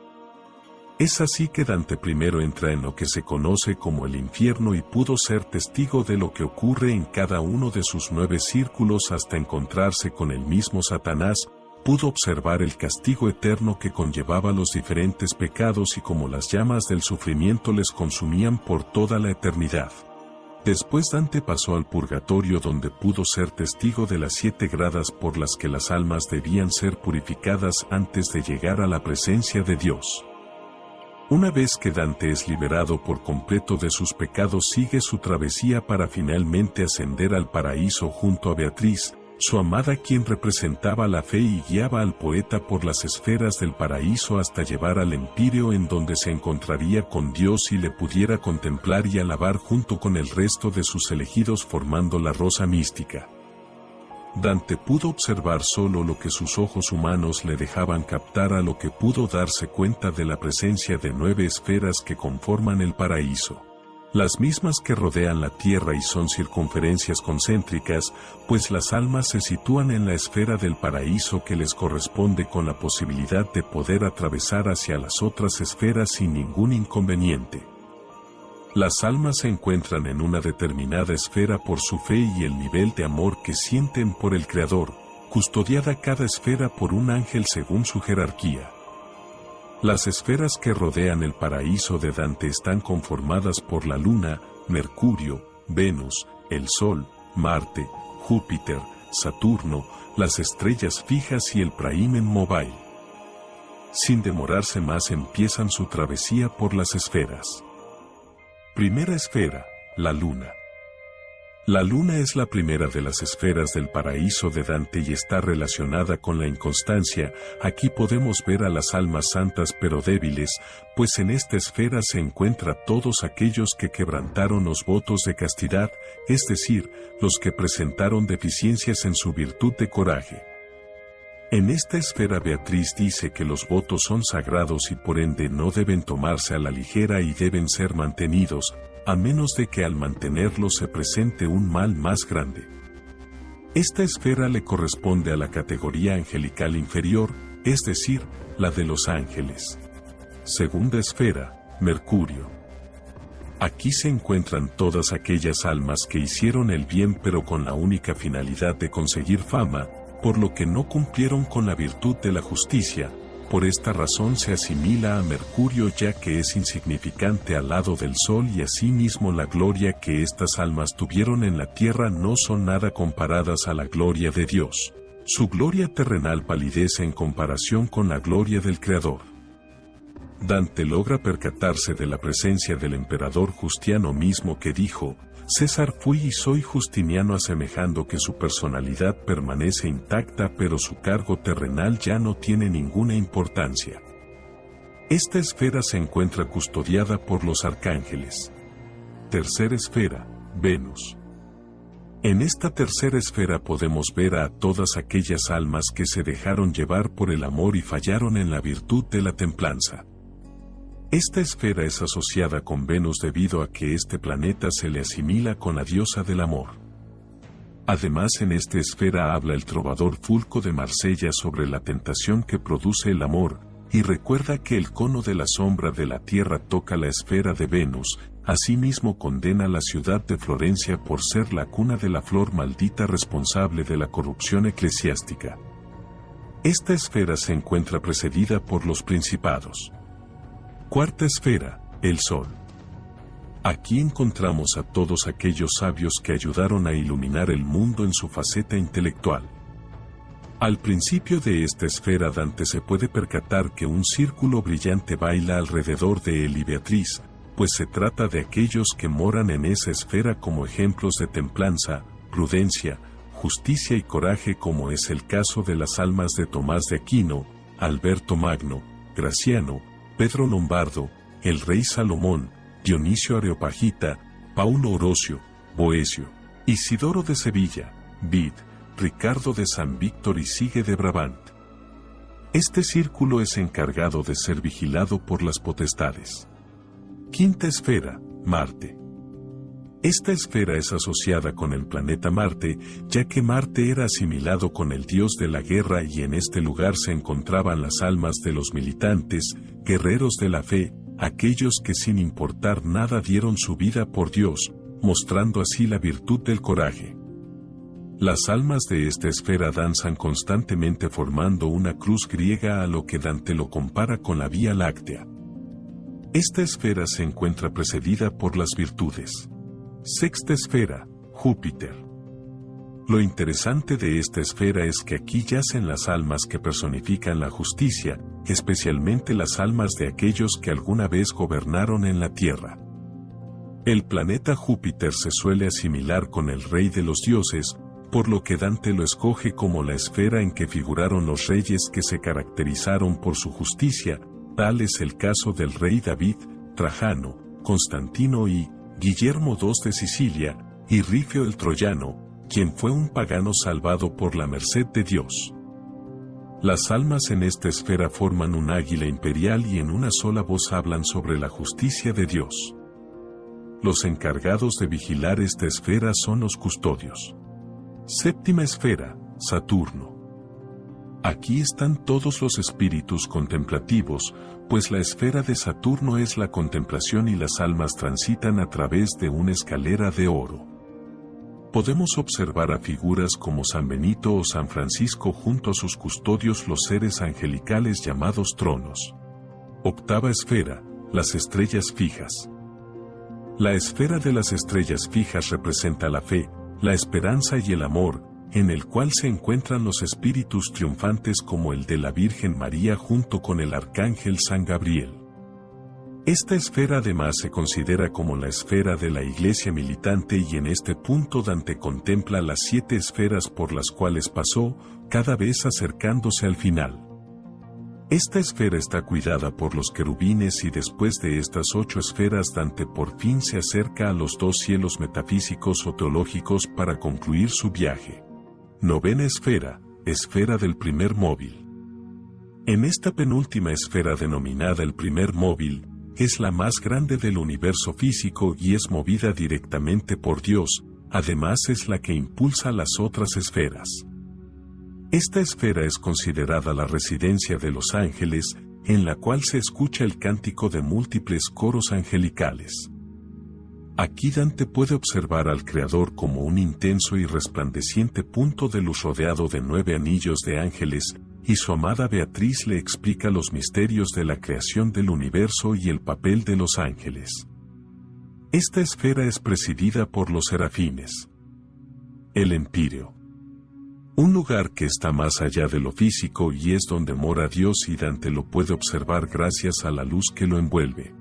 Es así que Dante primero entra en lo que se conoce como el infierno y pudo ser testigo de lo que ocurre en cada uno de sus 9 círculos hasta encontrarse con el mismo Satanás. Pudo observar el castigo eterno que conllevaba los diferentes pecados y cómo las llamas del sufrimiento les consumían por toda la eternidad. Después Dante pasó al purgatorio, donde pudo ser testigo de las 7 gradas por las que las almas debían ser purificadas antes de llegar a la presencia de Dios. Una vez que Dante es liberado por completo de sus pecados, sigue su travesía para finalmente ascender al paraíso junto a Beatriz, su amada, quien representaba la fe y guiaba al poeta por las esferas del paraíso hasta llevar al Empíreo, en donde se encontraría con Dios y le pudiera contemplar y alabar junto con el resto de sus elegidos, formando la rosa mística. Dante pudo observar solo lo que sus ojos humanos le dejaban captar, a lo que pudo darse cuenta de la presencia de 9 esferas que conforman el paraíso. Las mismas que rodean la tierra y son circunferencias concéntricas, pues las almas se sitúan en la esfera del paraíso que les corresponde, con la posibilidad de poder atravesar hacia las otras esferas sin ningún inconveniente. Las almas se encuentran en una determinada esfera por su fe y el nivel de amor que sienten por el Creador, custodiada cada esfera por un ángel según su jerarquía. Las esferas que rodean el paraíso de Dante están conformadas por la Luna, Mercurio, Venus, el Sol, Marte, Júpiter, Saturno, las estrellas fijas y el Praemen Mobile. Sin demorarse más, empiezan su travesía por las esferas. Primera esfera, la Luna. La Luna es la primera de las esferas del paraíso de Dante y está relacionada con la inconstancia. Aquí podemos ver a las almas santas pero débiles, pues en esta esfera se encuentran todos aquellos que quebrantaron los votos de castidad, es decir, los que presentaron deficiencias en su virtud de coraje. En esta esfera Beatriz dice que los votos son sagrados y por ende no deben tomarse a la ligera y deben ser mantenidos, a menos de que al mantenerlos se presente un mal más grande. Esta esfera le corresponde a la categoría angelical inferior, es decir, la de los ángeles. Segunda esfera, Mercurio. Aquí se encuentran todas aquellas almas que hicieron el bien pero con la única finalidad de conseguir fama, por lo que no cumplieron con la virtud de la justicia. Por esta razón se asimila a Mercurio, ya que es insignificante al lado del Sol, y asimismo la gloria que estas almas tuvieron en la tierra no son nada comparadas a la gloria de Dios. Su gloria terrenal palidece en comparación con la gloria del Creador. Dante logra percatarse de la presencia del emperador Justiniano mismo, que dijo: César fui y soy Justiniano, asemejando que su personalidad permanece intacta pero su cargo terrenal ya no tiene ninguna importancia. Esta esfera se encuentra custodiada por los arcángeles. Tercera esfera, Venus. En esta tercera esfera podemos ver a todas aquellas almas que se dejaron llevar por el amor y fallaron en la virtud de la templanza. Esta esfera es asociada con Venus debido a que este planeta se le asimila con la diosa del amor. Además, en esta esfera habla el trovador Fulco de Marsella sobre la tentación que produce el amor, y recuerda que el cono de la sombra de la tierra toca la esfera de Venus. Asimismo condena la ciudad de Florencia por ser la cuna de la flor maldita responsable de la corrupción eclesiástica. Esta esfera se encuentra precedida por los principados. Cuarta esfera, el Sol. Aquí encontramos a todos aquellos sabios que ayudaron a iluminar el mundo en su faceta intelectual. Al principio de esta esfera Dante se puede percatar que un círculo brillante baila alrededor de él y Beatriz, pues se trata de aquellos que moran en esa esfera como ejemplos de templanza, prudencia, justicia y coraje, como es el caso de las almas de Tomás de Aquino, Alberto Magno, Graciano, Pedro Lombardo, el rey Salomón, Dionisio Areopagita, Paulo Orocio, Boecio, Isidoro de Sevilla, Bid, Ricardo de San Víctor y Sigue de Brabant. Este círculo es encargado de ser vigilado por las potestades. Quinta esfera, Marte. Esta esfera es asociada con el planeta Marte, ya que Marte era asimilado con el dios de la guerra y en este lugar se encontraban las almas de los militantes, guerreros de la fe, aquellos que sin importar nada dieron su vida por Dios, mostrando así la virtud del coraje. Las almas de esta esfera danzan constantemente formando una cruz griega a lo que Dante lo compara con la Vía Láctea. Esta esfera se encuentra precedida por las virtudes. Sexta esfera, Júpiter. Lo interesante de esta esfera es que aquí yacen las almas que personifican la justicia, especialmente las almas de aquellos que alguna vez gobernaron en la Tierra. El planeta Júpiter se suele asimilar con el rey de los dioses, por lo que Dante lo escoge como la esfera en que figuraron los reyes que se caracterizaron por su justicia, tal es el caso del rey David, Trajano, Constantino y Guillermo II de Sicilia, y Rifeo el Troyano, quien fue un pagano salvado por la merced de Dios. Las almas en esta esfera forman un águila imperial y en una sola voz hablan sobre la justicia de Dios. Los encargados de vigilar esta esfera son los custodios. Séptima esfera, Saturno. Aquí están todos los espíritus contemplativos, pues la esfera de Saturno es la contemplación y las almas transitan a través de una escalera de oro. Podemos observar a figuras como San Benito o San Francisco junto a sus custodios, los seres angelicales llamados tronos. Octava esfera, las estrellas fijas. La esfera de las estrellas fijas representa la fe, la esperanza y el amor, en el cual se encuentran los espíritus triunfantes como el de la Virgen María junto con el arcángel San Gabriel. Esta esfera además se considera como la esfera de la Iglesia militante y en este punto Dante contempla las 7 esferas por las cuales pasó, cada vez acercándose al final. Esta esfera está cuidada por los querubines y después de estas 8 esferas Dante por fin se acerca a los 2 cielos metafísicos o teológicos para concluir su viaje. Novena esfera, esfera del primer móvil. En esta penúltima esfera denominada el primer móvil, es la más grande del universo físico y es movida directamente por Dios, además es la que impulsa las otras esferas. Esta esfera es considerada la residencia de los ángeles, en la cual se escucha el cántico de múltiples coros angelicales. Aquí Dante puede observar al Creador como un intenso y resplandeciente punto de luz rodeado de 9 anillos de ángeles, y su amada Beatriz le explica los misterios de la creación del universo y el papel de los ángeles. Esta esfera es presidida por los serafines. El Empíreo. Un lugar que está más allá de lo físico y es donde mora Dios y Dante lo puede observar gracias a la luz que lo envuelve.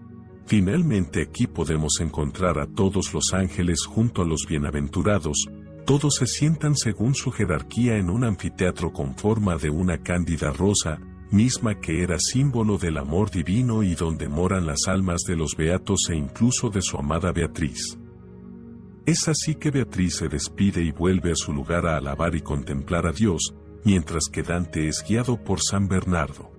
Finalmente aquí podemos encontrar a todos los ángeles junto a los bienaventurados, todos se sientan según su jerarquía en un anfiteatro con forma de una cándida rosa, misma que era símbolo del amor divino y donde moran las almas de los beatos e incluso de su amada Beatriz. Es así que Beatriz se despide y vuelve a su lugar a alabar y contemplar a Dios, mientras que Dante es guiado por San Bernardo.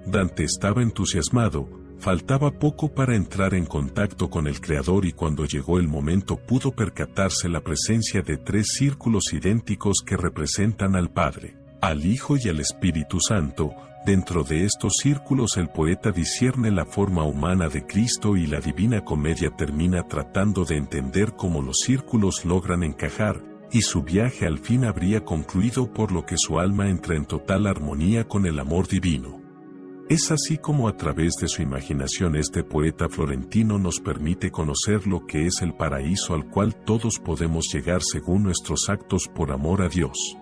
Dante estaba entusiasmado, faltaba poco para entrar en contacto con el Creador y cuando llegó el momento pudo percatarse la presencia de 3 círculos idénticos que representan al Padre, al Hijo y al Espíritu Santo. Dentro de estos círculos el poeta discierne la forma humana de Cristo y la Divina Comedia termina tratando de entender cómo los círculos logran encajar, y su viaje al fin habría concluido por lo que su alma entra en total armonía con el amor divino. Es así como a través de su imaginación este poeta florentino nos permite conocer lo que es el paraíso al cual todos podemos llegar según nuestros actos por amor a Dios.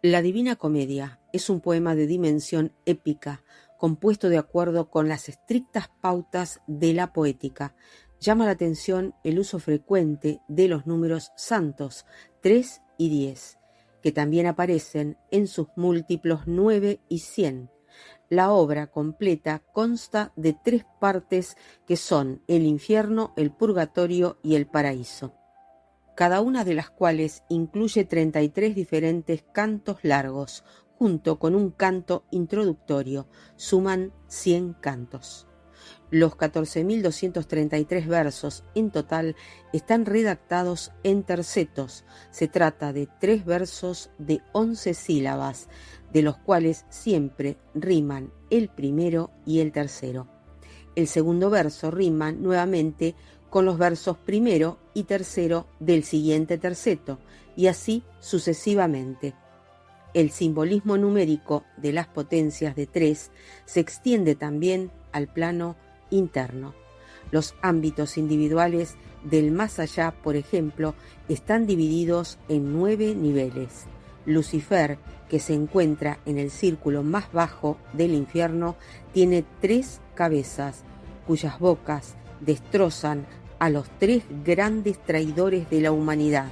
La Divina Comedia es un poema de dimensión épica, compuesto de acuerdo con las estrictas pautas de la poética. Llama la atención el uso frecuente de los números santos 3 y 10, que también aparecen en sus múltiplos 9 y 100. La obra completa consta de 3 partes que son el infierno, el purgatorio y el paraíso, cada una de las cuales incluye 33 diferentes cantos largos, junto con un canto introductorio. Suman 100 cantos. Los 14.233 versos en total están redactados en tercetos. Se trata de 3 versos de 11 sílabas, de los cuales siempre riman el primero y el tercero. El segundo verso rima nuevamente con los versos primero y tercero del siguiente terceto, y así sucesivamente. El simbolismo numérico de las potencias de 3 se extiende también al plano interno. Los ámbitos individuales del más allá, por ejemplo, están divididos en 9 niveles. Lucifer, que se encuentra en el círculo más bajo del infierno, tiene 3 cabezas, cuyas bocas destrozan a los 3 grandes traidores de la humanidad.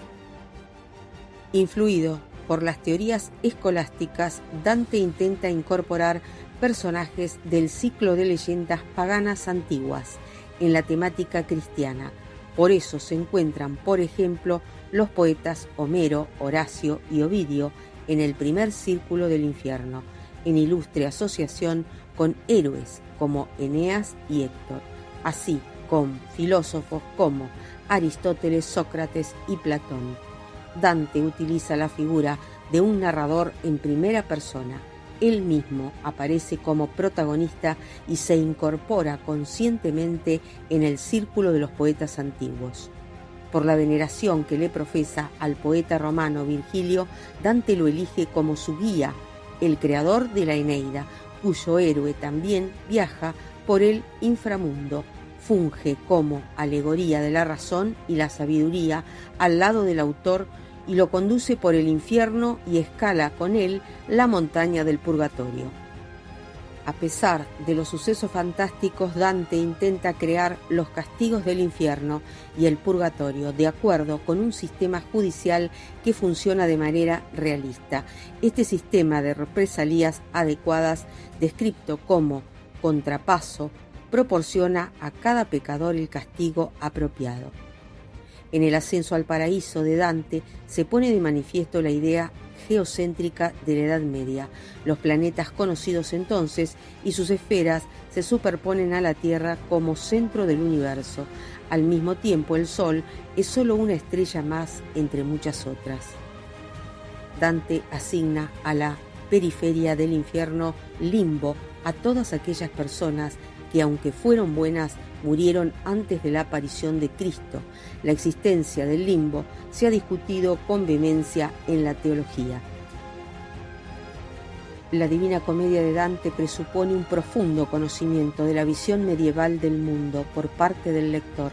Influido por las teorías escolásticas, Dante intenta incorporar personajes del ciclo de leyendas paganas antiguas en la temática cristiana. Por eso se encuentran, por ejemplo, los poetas Homero, Horacio y Ovidio en el primer círculo del infierno, en ilustre asociación con héroes como Eneas y Héctor, así con filósofos como Aristóteles, Sócrates y Platón. Dante utiliza la figura de un narrador en primera persona. Él mismo aparece como protagonista y se incorpora conscientemente en el círculo de los poetas antiguos. Por la veneración que le profesa al poeta romano Virgilio, Dante lo elige como su guía, el creador de la Eneida, cuyo héroe también viaja por el inframundo. Funge como alegoría de la razón y la sabiduría al lado del autor y lo conduce por el infierno y escala con él la montaña del purgatorio. A pesar de los sucesos fantásticos, Dante intenta crear los castigos del infierno y el purgatorio de acuerdo con un sistema judicial que funciona de manera realista. Este sistema de represalias adecuadas, descrito como contrapaso, proporciona a cada pecador el castigo apropiado. En el ascenso al paraíso de Dante se pone de manifiesto la idea geocéntrica de la Edad Media. Los planetas conocidos entonces y sus esferas se superponen a la Tierra como centro del universo. Al mismo tiempo, el Sol es solo una estrella más entre muchas otras. Dante asigna a la periferia del infierno limbo a todas aquellas personas que, aunque fueron buenas, murieron antes de la aparición de Cristo. La existencia del limbo se ha discutido con vehemencia en la teología. La Divina Comedia de Dante presupone un profundo conocimiento de la visión medieval del mundo por parte del lector.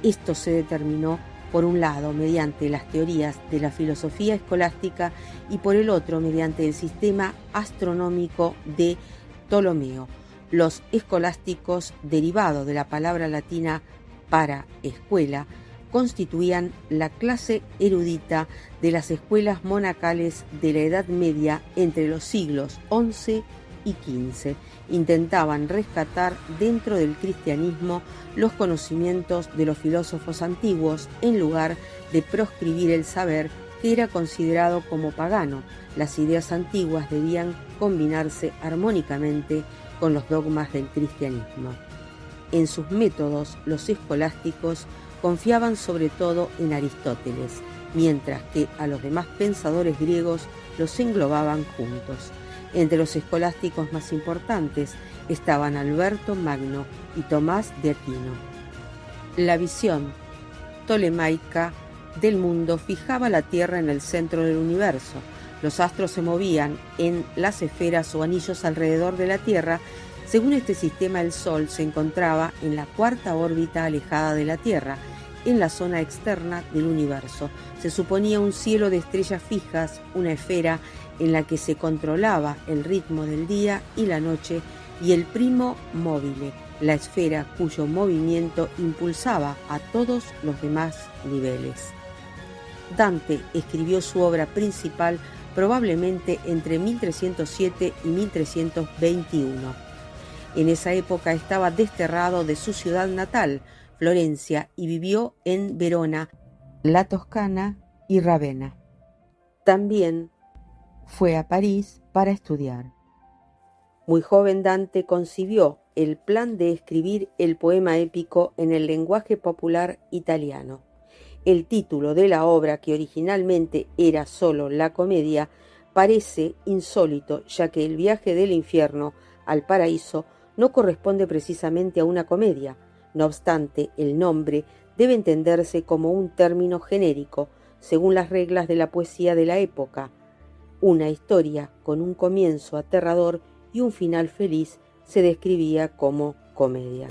Esto se determinó, por un lado, mediante las teorías de la filosofía escolástica y por el otro, mediante el sistema astronómico de Ptolomeo. Los escolásticos, derivados de la palabra latina para escuela, constituían la clase erudita de las escuelas monacales de la Edad Media entre los siglos XI y XV. Intentaban rescatar dentro del cristianismo los conocimientos de los filósofos antiguos en lugar de proscribir el saber que era considerado como pagano. Las ideas antiguas debían combinarse armónicamente con los dogmas del cristianismo. En sus métodos, los escolásticos confiaban sobre todo en Aristóteles, mientras que a los demás pensadores griegos los englobaban juntos. Entre los escolásticos más importantes estaban Alberto Magno y Tomás de Aquino. La visión ptolemaica del mundo fijaba la Tierra en el centro del universo. Los astros se movían en las esferas o anillos alrededor de la Tierra. Según este sistema, el Sol se encontraba en la cuarta órbita alejada de la Tierra. en la zona externa del universo. Se suponía un cielo de estrellas fijas, una esfera en la que se controlaba el ritmo del día y la noche, y el primo mobile, la esfera cuyo movimiento impulsaba a todos los demás niveles. Dante escribió su obra principal probablemente entre 1307 y 1321. En esa época estaba desterrado de su ciudad natal, Florencia, y vivió en Verona, la Toscana y Ravenna. También fue a París para estudiar. Muy joven, Dante concibió el plan de escribir el poema épico en el lenguaje popular italiano. El título de la obra, que originalmente era solo La Comedia, parece insólito, ya que el viaje del infierno al paraíso no corresponde precisamente a una comedia. No obstante, el nombre debe entenderse como un término genérico, según las reglas de la poesía de la época. Una historia con un comienzo aterrador y un final feliz se describía como comedia.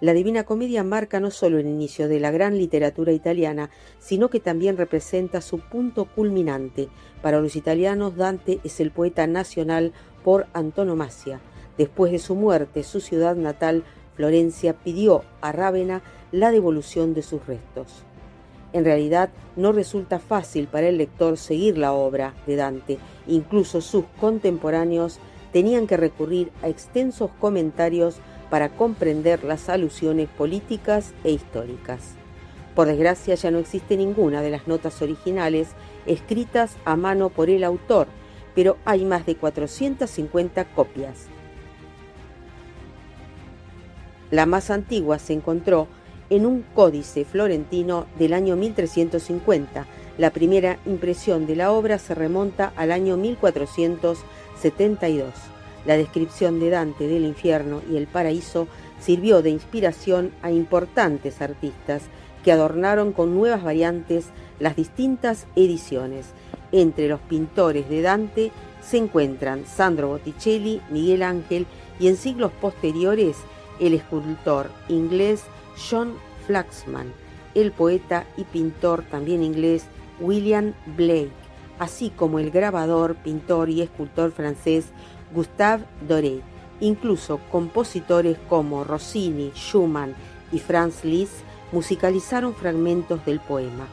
La Divina Comedia marca no solo el inicio de la gran literatura italiana, sino que también representa su punto culminante. Para los italianos, Dante es el poeta nacional por antonomasia. Después de su muerte, su ciudad natal, Florencia, pidió a Rávena la devolución de sus restos. En realidad, no resulta fácil para el lector seguir la obra de Dante. Incluso sus contemporáneos tenían que recurrir a extensos comentarios para comprender las alusiones políticas e históricas. Por desgracia, ya no existe ninguna de las notas originales escritas a mano por el autor, pero hay más de 450 copias. La más antigua se encontró en un códice florentino del año 1350. La primera impresión de la obra se remonta al año 1472. La descripción de Dante del infierno y el paraíso sirvió de inspiración a importantes artistas que adornaron con nuevas variantes las distintas ediciones. Entre los pintores de Dante se encuentran Sandro Botticelli, Miguel Ángel y en siglos posteriores el escultor inglés John Flaxman, el poeta y pintor también inglés William Blake, así como el grabador, pintor y escultor francés Gustave Doré. Incluso compositores como Rossini, Schumann y Franz Liszt musicalizaron fragmentos del poema.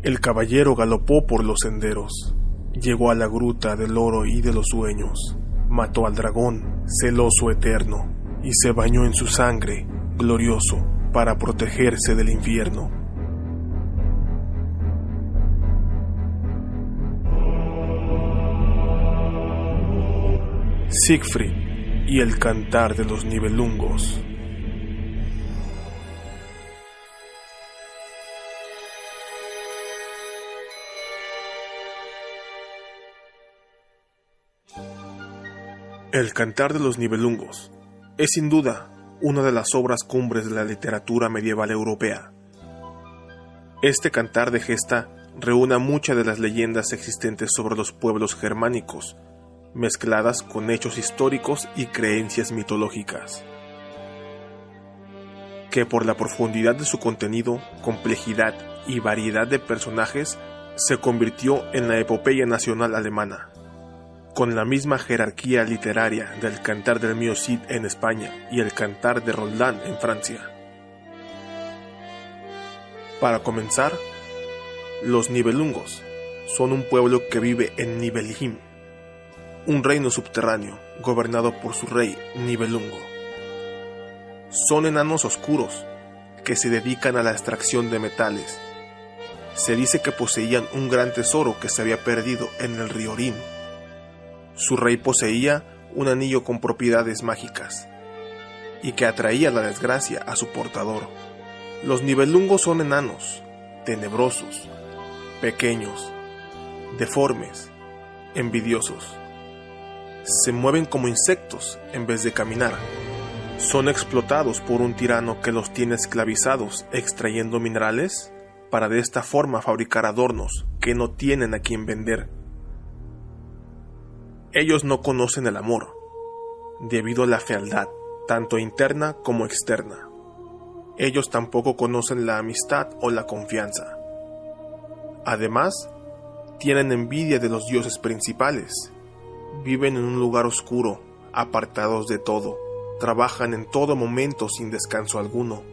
El caballero galopó por los senderos, llegó a la gruta del oro y de los sueños, mató al dragón, celoso eterno, y se bañó en su sangre, glorioso, para protegerse del infierno. Siegfried y el cantar de los Nibelungos. El cantar de los Nibelungos es sin duda una de las obras cumbres de la literatura medieval europea. Este cantar de gesta reúne muchas de las leyendas existentes sobre los pueblos germánicos, mezcladas con hechos históricos y creencias mitológicas, que por la profundidad de su contenido, complejidad y variedad de personajes se convirtió en la epopeya nacional alemana, con la misma jerarquía literaria del Cantar del Mío Cid en España y el Cantar de Roldán en Francia. Para comenzar, los Nibelungos son un pueblo que vive en Nibelheim, un reino subterráneo gobernado por su rey Nibelungo. Son enanos oscuros que se dedican a la extracción de metales. Se dice que poseían un gran tesoro que se había perdido en el río Rin. Su rey poseía un anillo con propiedades mágicas y que atraía la desgracia a su portador. Los Nibelungos son enanos, tenebrosos, pequeños, deformes, envidiosos. Se mueven como insectos en vez de caminar. Son explotados por un tirano que los tiene esclavizados extrayendo minerales para de esta forma fabricar adornos que no tienen a quien vender. Ellos no conocen el amor, debido a la fealdad, tanto interna como externa. Ellos tampoco conocen la amistad o la confianza. Además, tienen envidia de los dioses principales. Viven en un lugar oscuro, apartados de todo. Trabajan en todo momento sin descanso alguno.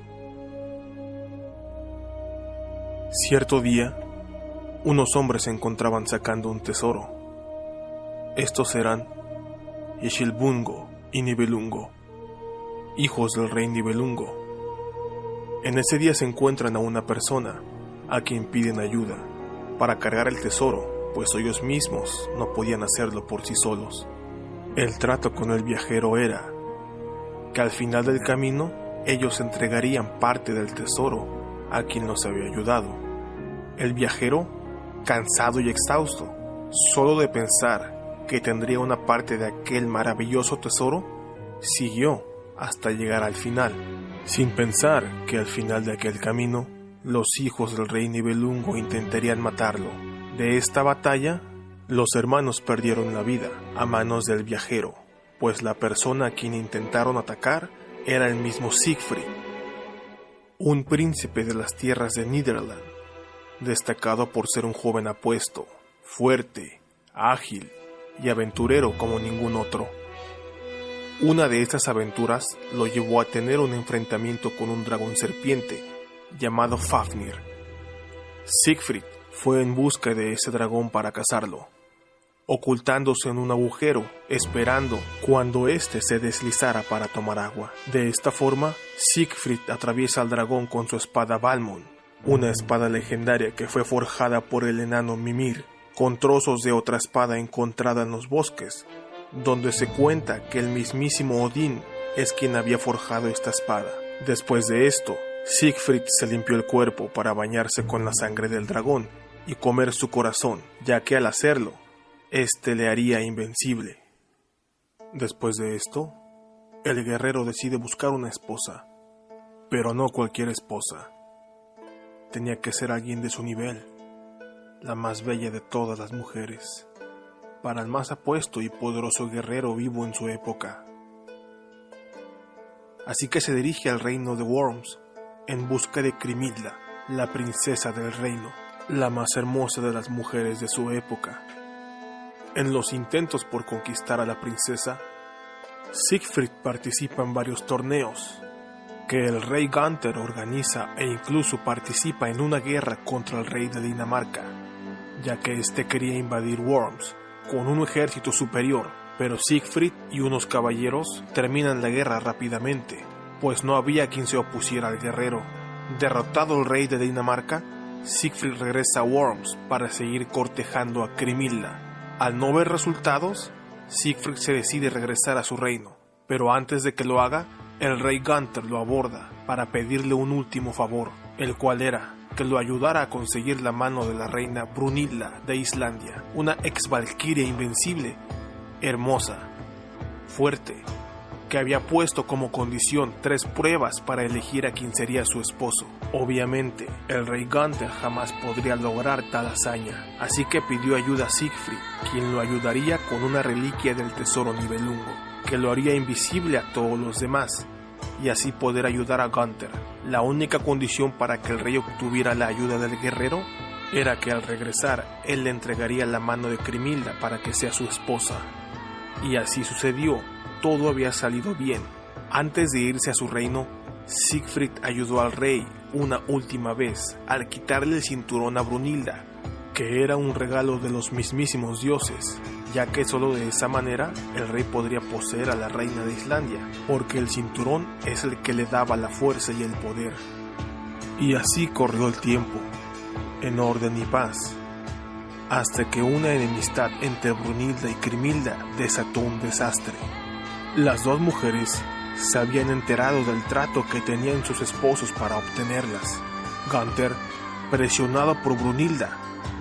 Cierto día, unos hombres se encontraban sacando un tesoro. Estos eran Ixilbungo y Nibelungo, hijos del rey Nibelungo. En ese día se encuentran a una persona a quien piden ayuda para cargar el tesoro, pues ellos mismos no podían hacerlo por sí solos. El trato con el viajero era que al final del camino ellos entregarían parte del tesoro a quien los había ayudado. El viajero, cansado y exhausto, solo de pensar que tendría una parte de aquel maravilloso tesoro, siguió hasta llegar al final, sin pensar que al final de aquel camino los hijos del rey Nibelungo intentarían matarlo. De esta batalla, los hermanos perdieron la vida a manos del viajero, pues la persona a quien intentaron atacar era el mismo Siegfried, un príncipe de las tierras de Niederland, destacado por ser un joven apuesto, fuerte, ágil y aventurero como ningún otro. Una de estas aventuras lo llevó a tener un enfrentamiento con un dragón serpiente llamado Fafnir. Siegfried fue en busca de ese dragón para cazarlo, ocultándose en un agujero, esperando cuando éste se deslizara para tomar agua. De esta forma, Siegfried atraviesa al dragón con su espada Valmont, una espada legendaria que fue forjada por el enano Mimir, con trozos de otra espada encontrada en los bosques, donde se cuenta que el mismísimo Odín es quien había forjado esta espada. Después de esto, Siegfried se limpió el cuerpo para bañarse con la sangre del dragón y comer su corazón, ya que al hacerlo, este le haría invencible. Después de esto, el guerrero decide buscar una esposa, pero no cualquier esposa. Tenía que ser alguien de su nivel, la más bella de todas las mujeres, para el más apuesto y poderoso guerrero vivo en su época. Así que se dirige al reino de Worms en busca de Grimhilda, la princesa del reino, la más hermosa de las mujeres de su época. En los intentos por conquistar a la princesa, Siegfried participa en varios torneos, que el rey Gunther organiza e incluso participa en una guerra contra el rey de Dinamarca, ya que éste quería invadir Worms con un ejército superior, pero Siegfried y unos caballeros terminan la guerra rápidamente, pues no había quien se opusiera al guerrero. Derrotado el rey de Dinamarca, Siegfried regresa a Worms para seguir cortejando a Grimhilda. Al no ver resultados, Siegfried se decide regresar a su reino, pero antes de que lo haga, el rey Gunther lo aborda para pedirle un último favor, el cual era que lo ayudara a conseguir la mano de la reina Brunhilda de Islandia, una ex valquiria invencible, hermosa, fuerte, que había puesto como condición 3 pruebas para elegir a quien sería su esposo. Obviamente, el rey Gunther jamás podría lograr tal hazaña, así que pidió ayuda a Siegfried, quien lo ayudaría con una reliquia del tesoro Nibelungo, que lo haría invisible a todos los demás, y así poder ayudar a Gunther. La única condición para que el rey obtuviera la ayuda del guerrero era que al regresar, él le entregaría la mano de Grimhilda para que sea su esposa. Y así sucedió. Todo había salido bien. Antes de irse a su reino, Siegfried ayudó al rey una última vez al quitarle el cinturón a Brunhilda, que era un regalo de los mismísimos dioses, ya que solo de esa manera el rey podría poseer a la reina de Islandia, porque el cinturón es el que le daba la fuerza y el poder. Y así corrió el tiempo, en orden y paz, hasta que una enemistad entre Brunhilda y Grimhilda desató un desastre. Las dos mujeres se habían enterado del trato que tenían sus esposos para obtenerlas. Gunther, presionado por Brunhilda,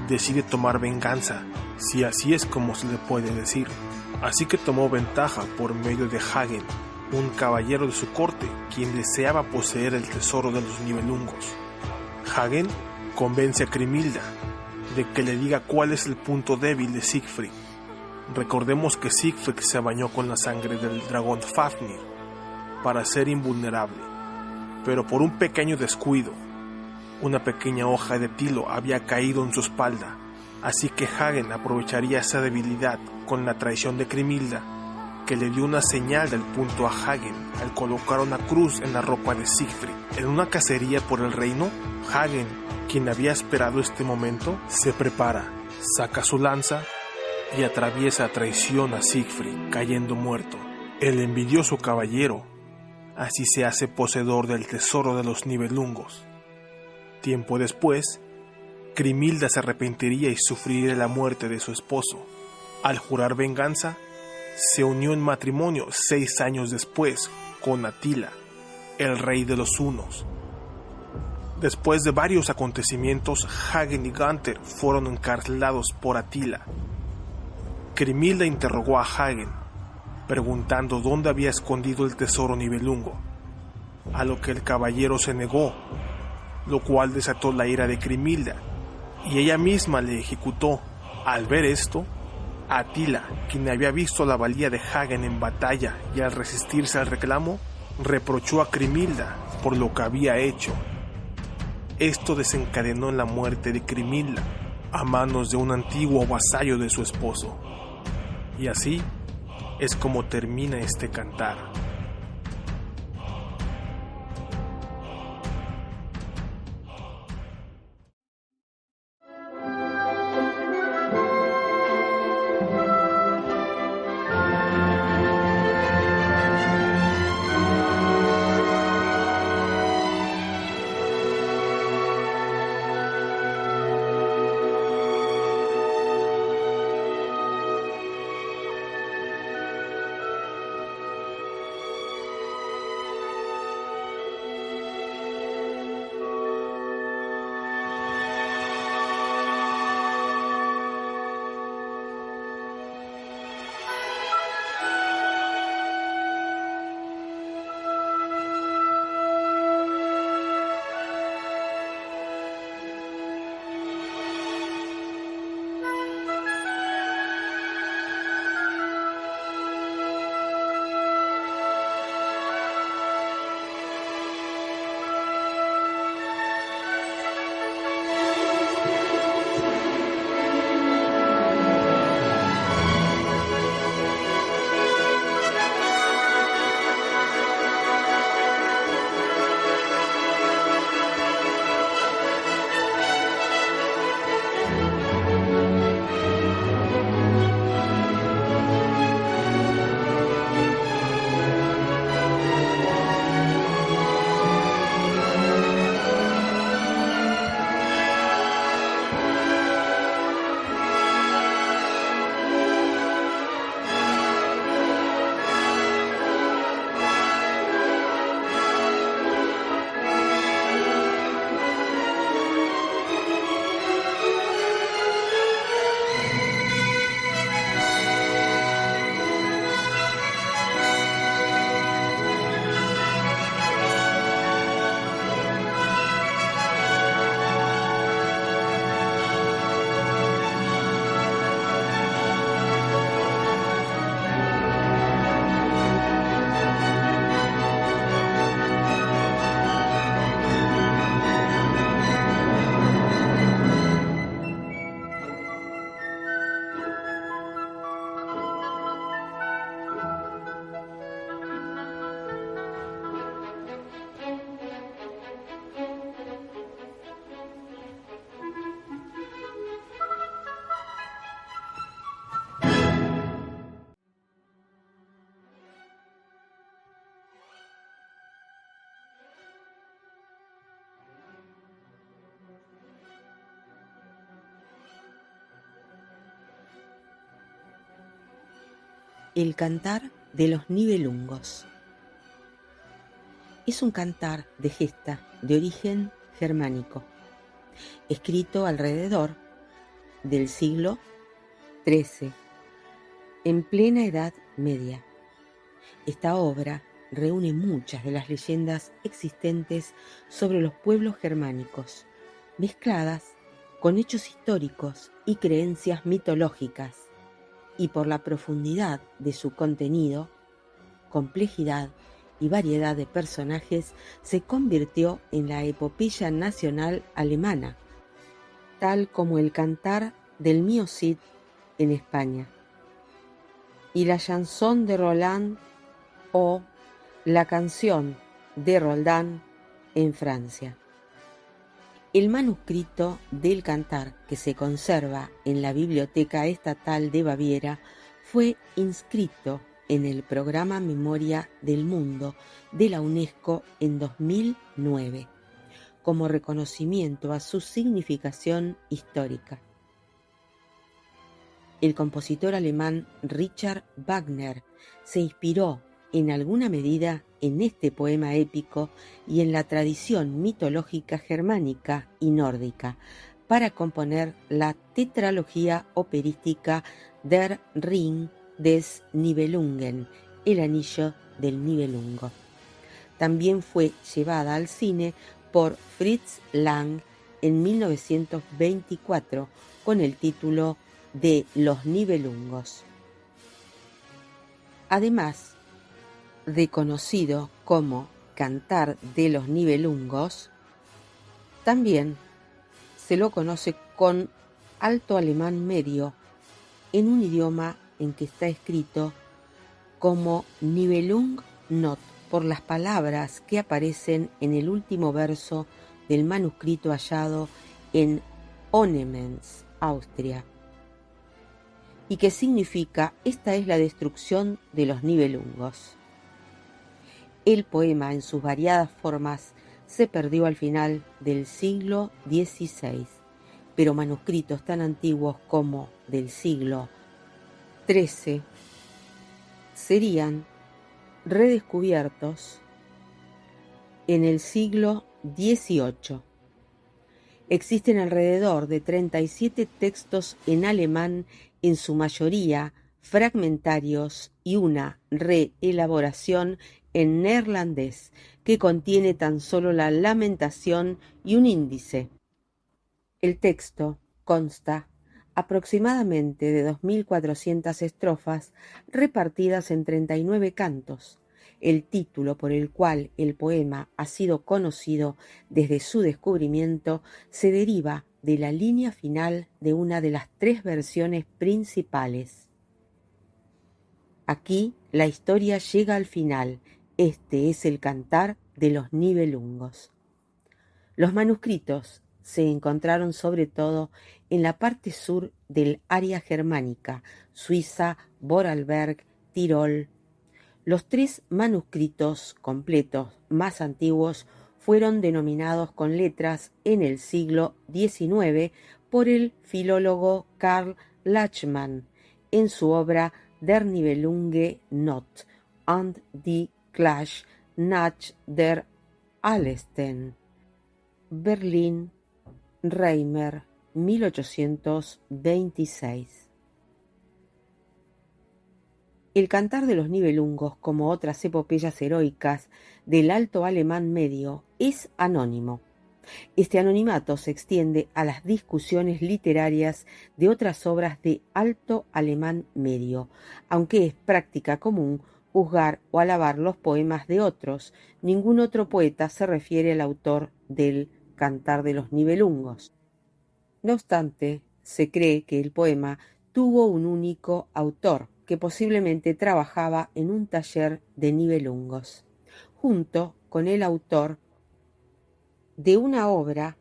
decide tomar venganza, si así es como se le puede decir. Así que tomó ventaja por medio de Hagen, un caballero de su corte, quien deseaba poseer el tesoro de los Nibelungos. Hagen convence a Grimhilda de que le diga cuál es el punto débil de Siegfried. Recordemos que Siegfried se bañó con la sangre del dragón Fafnir para ser invulnerable, pero por un pequeño descuido, una pequeña hoja de tilo había caído en su espalda, así que Hagen aprovecharía esa debilidad con la traición de Grimhilda, que le dio una señal del punto a Hagen al colocar una cruz en la ropa de Siegfried. En una cacería por el reino, Hagen, quien había esperado este momento, se prepara, saca su lanza y atraviesa a traición a Siegfried, cayendo muerto. El envidioso caballero así se hace poseedor del tesoro de los Nibelungos. Tiempo después, Grimhilda se arrepentiría y sufriría la muerte de su esposo. Al jurar venganza, se unió en matrimonio 6 años después con Atila, el rey de los hunos. Después de varios acontecimientos, Hagen y Gunther fueron encarcelados por Atila. Grimhilda interrogó a Hagen, preguntando dónde había escondido el tesoro Nibelungo, a lo que el caballero se negó, lo cual desató la ira de Grimhilda, y ella misma le ejecutó. Al ver esto, Atila, quien había visto la valía de Hagen en batalla y al resistirse al reclamo, reprochó a Grimhilda por lo que había hecho. Esto desencadenó en la muerte de Grimhilda a manos de un antiguo vasallo de su esposo. Y así es como termina este cantar. El cantar de los Nibelungos. Es un cantar de gesta de origen germánico, escrito alrededor del siglo XIII, en plena Edad Media. Esta obra reúne muchas de las leyendas existentes sobre los pueblos germánicos, mezcladas con hechos históricos y creencias mitológicas, y por la profundidad de su contenido, complejidad y variedad de personajes, se convirtió en la epopeya nacional alemana, tal como el cantar del Mio Cid en España, y la chanson de Roland o la canción de Roldán en Francia. El manuscrito del cantar, que se conserva en la Biblioteca Estatal de Baviera, fue inscrito en el Programa Memoria del Mundo de la UNESCO en 2009, como reconocimiento a su significación histórica. El compositor alemán Richard Wagner se inspiró en alguna medida en este poema épico y en la tradición mitológica germánica y nórdica para componer la tetralogía operística Der Ring des Nibelungen, el anillo del Nibelungo. También fue llevada al cine por Fritz Lang en 1924 con el título de Los Nibelungos. Además de conocido como Cantar de los Nibelungos, también se lo conoce con alto alemán medio, en un idioma en que está escrito como Nibelungnot por las palabras que aparecen en el último verso del manuscrito hallado en Onnemens, Austria, y que significa «Esta es la destrucción de los Nibelungos». El poema, en sus variadas formas, se perdió al final del siglo XVI, pero manuscritos tan antiguos como del siglo XIII serían redescubiertos en el siglo XVIII. Existen alrededor de 37 textos en alemán, en su mayoría fragmentarios, y una reelaboración en neerlandés que contiene tan solo la lamentación y un índice. El texto consta aproximadamente de 2.400 estrofas repartidas en 39 cantos. El título por el cual el poema ha sido conocido desde su descubrimiento se deriva de la línea final de una de las 3 versiones principales. Aquí la historia llega al final. Este es el cantar de los Nibelungos. Los manuscritos se encontraron sobre todo en la parte sur del área germánica, Suiza, Vorarlberg, Tirol. Los 3 manuscritos completos más antiguos fueron denominados con letras en el siglo XIX por el filólogo Karl Lachmann en su obra Der Nibelunge Not und die Clash nach der Ältesten, Berlín, Reimer, 1826. El cantar de los Nibelungos, como otras epopeyas heroicas del alto alemán medio, es anónimo. Este anonimato se extiende a las discusiones literarias de otras obras de alto alemán medio, aunque es práctica común juzgar o alabar los poemas de otros. Ningún otro poeta se refiere al autor del Cantar de los Nibelungos. No obstante, se cree que el poema tuvo un único autor, que posiblemente trabajaba en un taller de Nibelungos, junto con el autor de una obra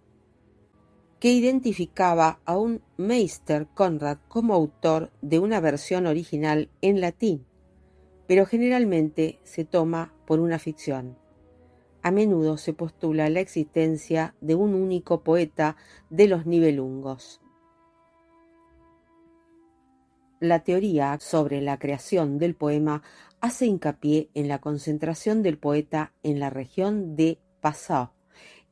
que identificaba a un Meister Conrad como autor de una versión original en latín, pero generalmente se toma por una ficción. A menudo se postula la existencia de un único poeta de los Nibelungos. La teoría sobre la creación del poema hace hincapié en la concentración del poeta en la región de Passau.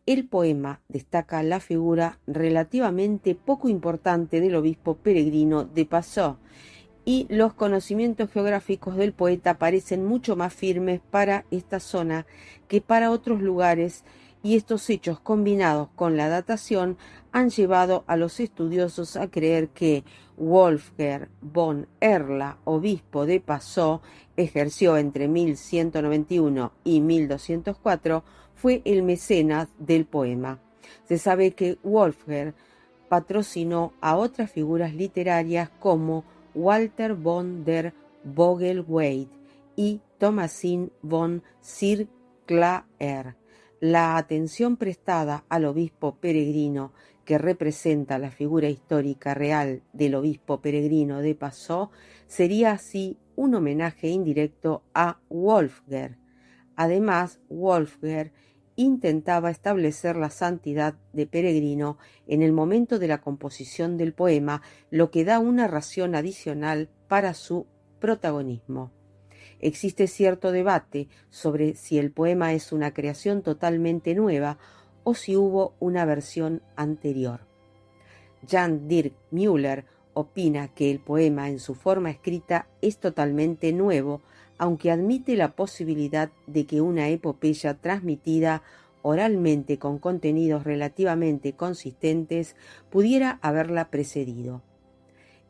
El poema destaca la figura relativamente poco importante del obispo peregrino de Passau, y los conocimientos geográficos del poeta parecen mucho más firmes para esta zona que para otros lugares, y estos hechos combinados con la datación han llevado a los estudiosos a creer que Wolfgang von Erla, obispo de Passau, ejerció entre 1191 y 1204, fue el mecenas del poema. Se sabe que Wolfgang patrocinó a otras figuras literarias como Walter von der Vogelweide y Thomasin von Circlaer. La atención prestada al obispo peregrino, que representa la figura histórica real del obispo peregrino de Passau, sería así un homenaje indirecto a Wolfgang. Además, Wolfgang intentaba establecer la santidad de peregrino en el momento de la composición del poema, lo que da una razón adicional para su protagonismo. Existe cierto debate sobre si el poema es una creación totalmente nueva o si hubo una versión anterior. Jan Dirk Müller opina que el poema en su forma escrita es totalmente nuevo, aunque admite la posibilidad de que una epopeya transmitida oralmente con contenidos relativamente consistentes pudiera haberla precedido.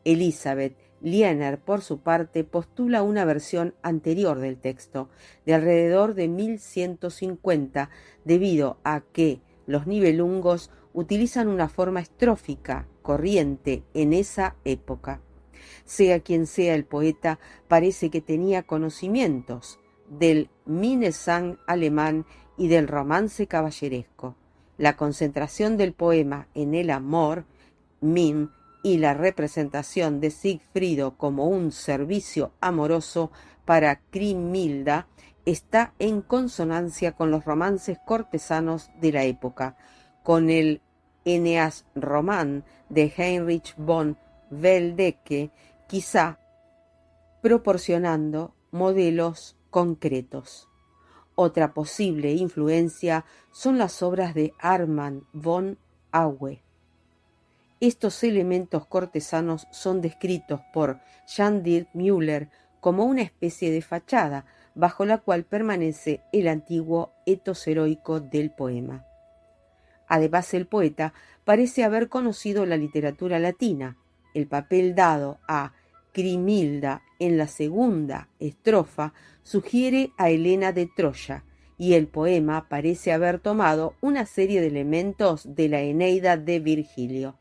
Elisabeth Liener, por su parte, postula una versión anterior del texto, de alrededor de 1150, debido a que los nibelungos utilizan una forma estrófica corriente en esa época. Sea quien sea el poeta, parece que tenía conocimientos del Minnesang alemán y del romance caballeresco. La concentración del poema en el amor, Min, y la representación de Sigfrido como un servicio amoroso para Grimhilda está en consonancia con los romances cortesanos de la época, con el Eneas Roman de Heinrich von Weldecke, quizá proporcionando modelos concretos. Otra posible influencia son las obras de Armand von Aue. Estos elementos cortesanos son descritos por Jan Dirk Müller como una especie de fachada bajo la cual permanece el antiguo etos heroico del poema. Además, el poeta parece haber conocido la literatura latina. El papel dado a Grimhilda en la segunda estrofa sugiere a Helena de Troya, y el poema parece haber tomado una serie de elementos de la Eneida de Virgilio.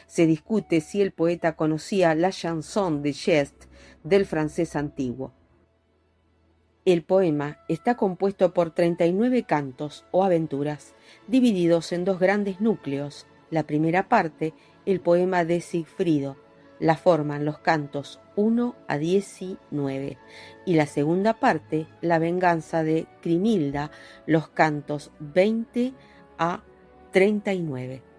Se discute si el poeta conocía la chanson de geste del francés antiguo. El poema está compuesto por 39 cantos o aventuras, divididos en dos grandes núcleos. La primera parte, el poema de Sigfrido, la forman los cantos 1 a 19, y la segunda parte, la venganza de Grimhilda, los cantos 20 a 39.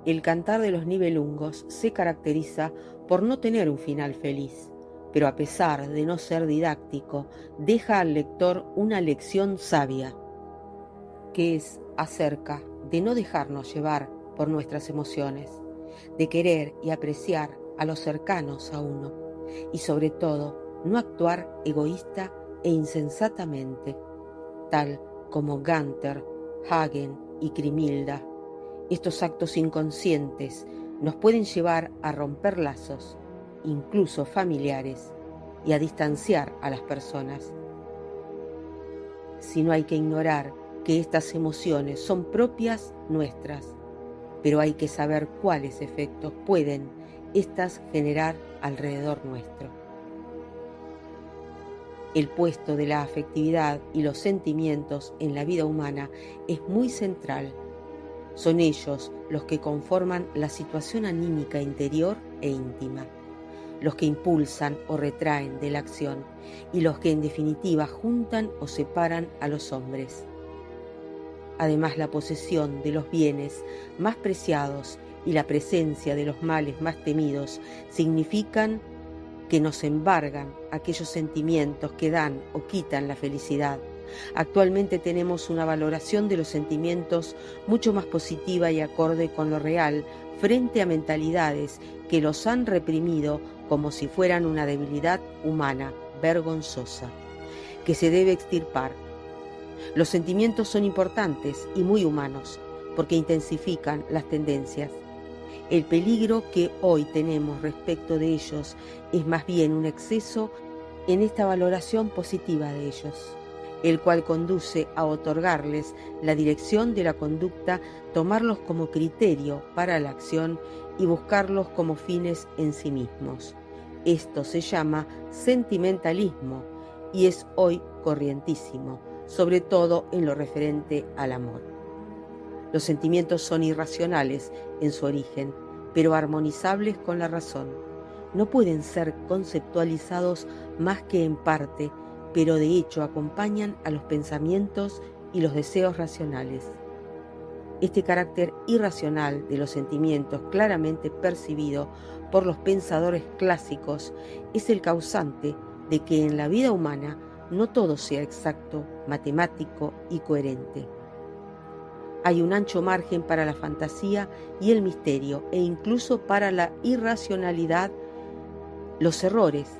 El cantar de los Nibelungos se caracteriza por no tener un final feliz, pero a pesar de no ser didáctico, deja al lector una lección sabia, que es acerca de no dejarnos llevar por nuestras emociones, de querer y apreciar a los cercanos a uno, y sobre todo no actuar egoísta e insensatamente, tal como Gunther, Hagen y Grimhilda. Estos actos inconscientes nos pueden llevar a romper lazos, incluso familiares, y a distanciar a las personas. Si no hay que ignorar que estas emociones son propias nuestras, pero hay que saber cuáles efectos pueden estas generar alrededor nuestro. El puesto de la afectividad y los sentimientos en la vida humana es muy central. Son ellos los que conforman la situación anímica interior e íntima, los que impulsan o retraen de la acción y los que en definitiva juntan o separan a los hombres. Además, la posesión de los bienes más preciados y la presencia de los males más temidos significan que nos embargan aquellos sentimientos que dan o quitan la felicidad. Actualmente tenemos una valoración de los sentimientos mucho más positiva y acorde con lo real frente a mentalidades que los han reprimido como si fueran una debilidad humana vergonzosa, que se debe extirpar. Los sentimientos son importantes y muy humanos porque intensifican las tendencias. El peligro que hoy tenemos respecto de ellos es más bien un exceso en esta valoración positiva de ellos, el cual conduce a otorgarles la dirección de la conducta, tomarlos como criterio para la acción y buscarlos como fines en sí mismos. Esto se llama sentimentalismo y es hoy corrientísimo, sobre todo en lo referente al amor. Los sentimientos son irracionales en su origen, pero armonizables con la razón. No pueden ser conceptualizados más que en parte, pero de hecho acompañan a los pensamientos y los deseos racionales. Este carácter irracional de los sentimientos, claramente percibido por los pensadores clásicos, es el causante de que en la vida humana no todo sea exacto, matemático y coherente. Hay un ancho margen para la fantasía y el misterio, e incluso para la irracionalidad, los errores,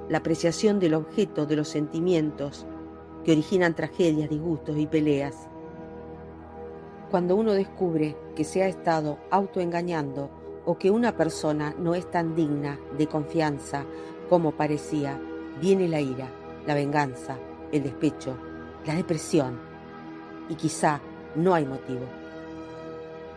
la apreciación del objeto de los sentimientos que originan tragedias, disgustos y peleas. Cuando uno descubre que se ha estado autoengañando o que una persona no es tan digna de confianza como parecía, viene la ira, la venganza, el despecho, la depresión y quizá no hay motivo.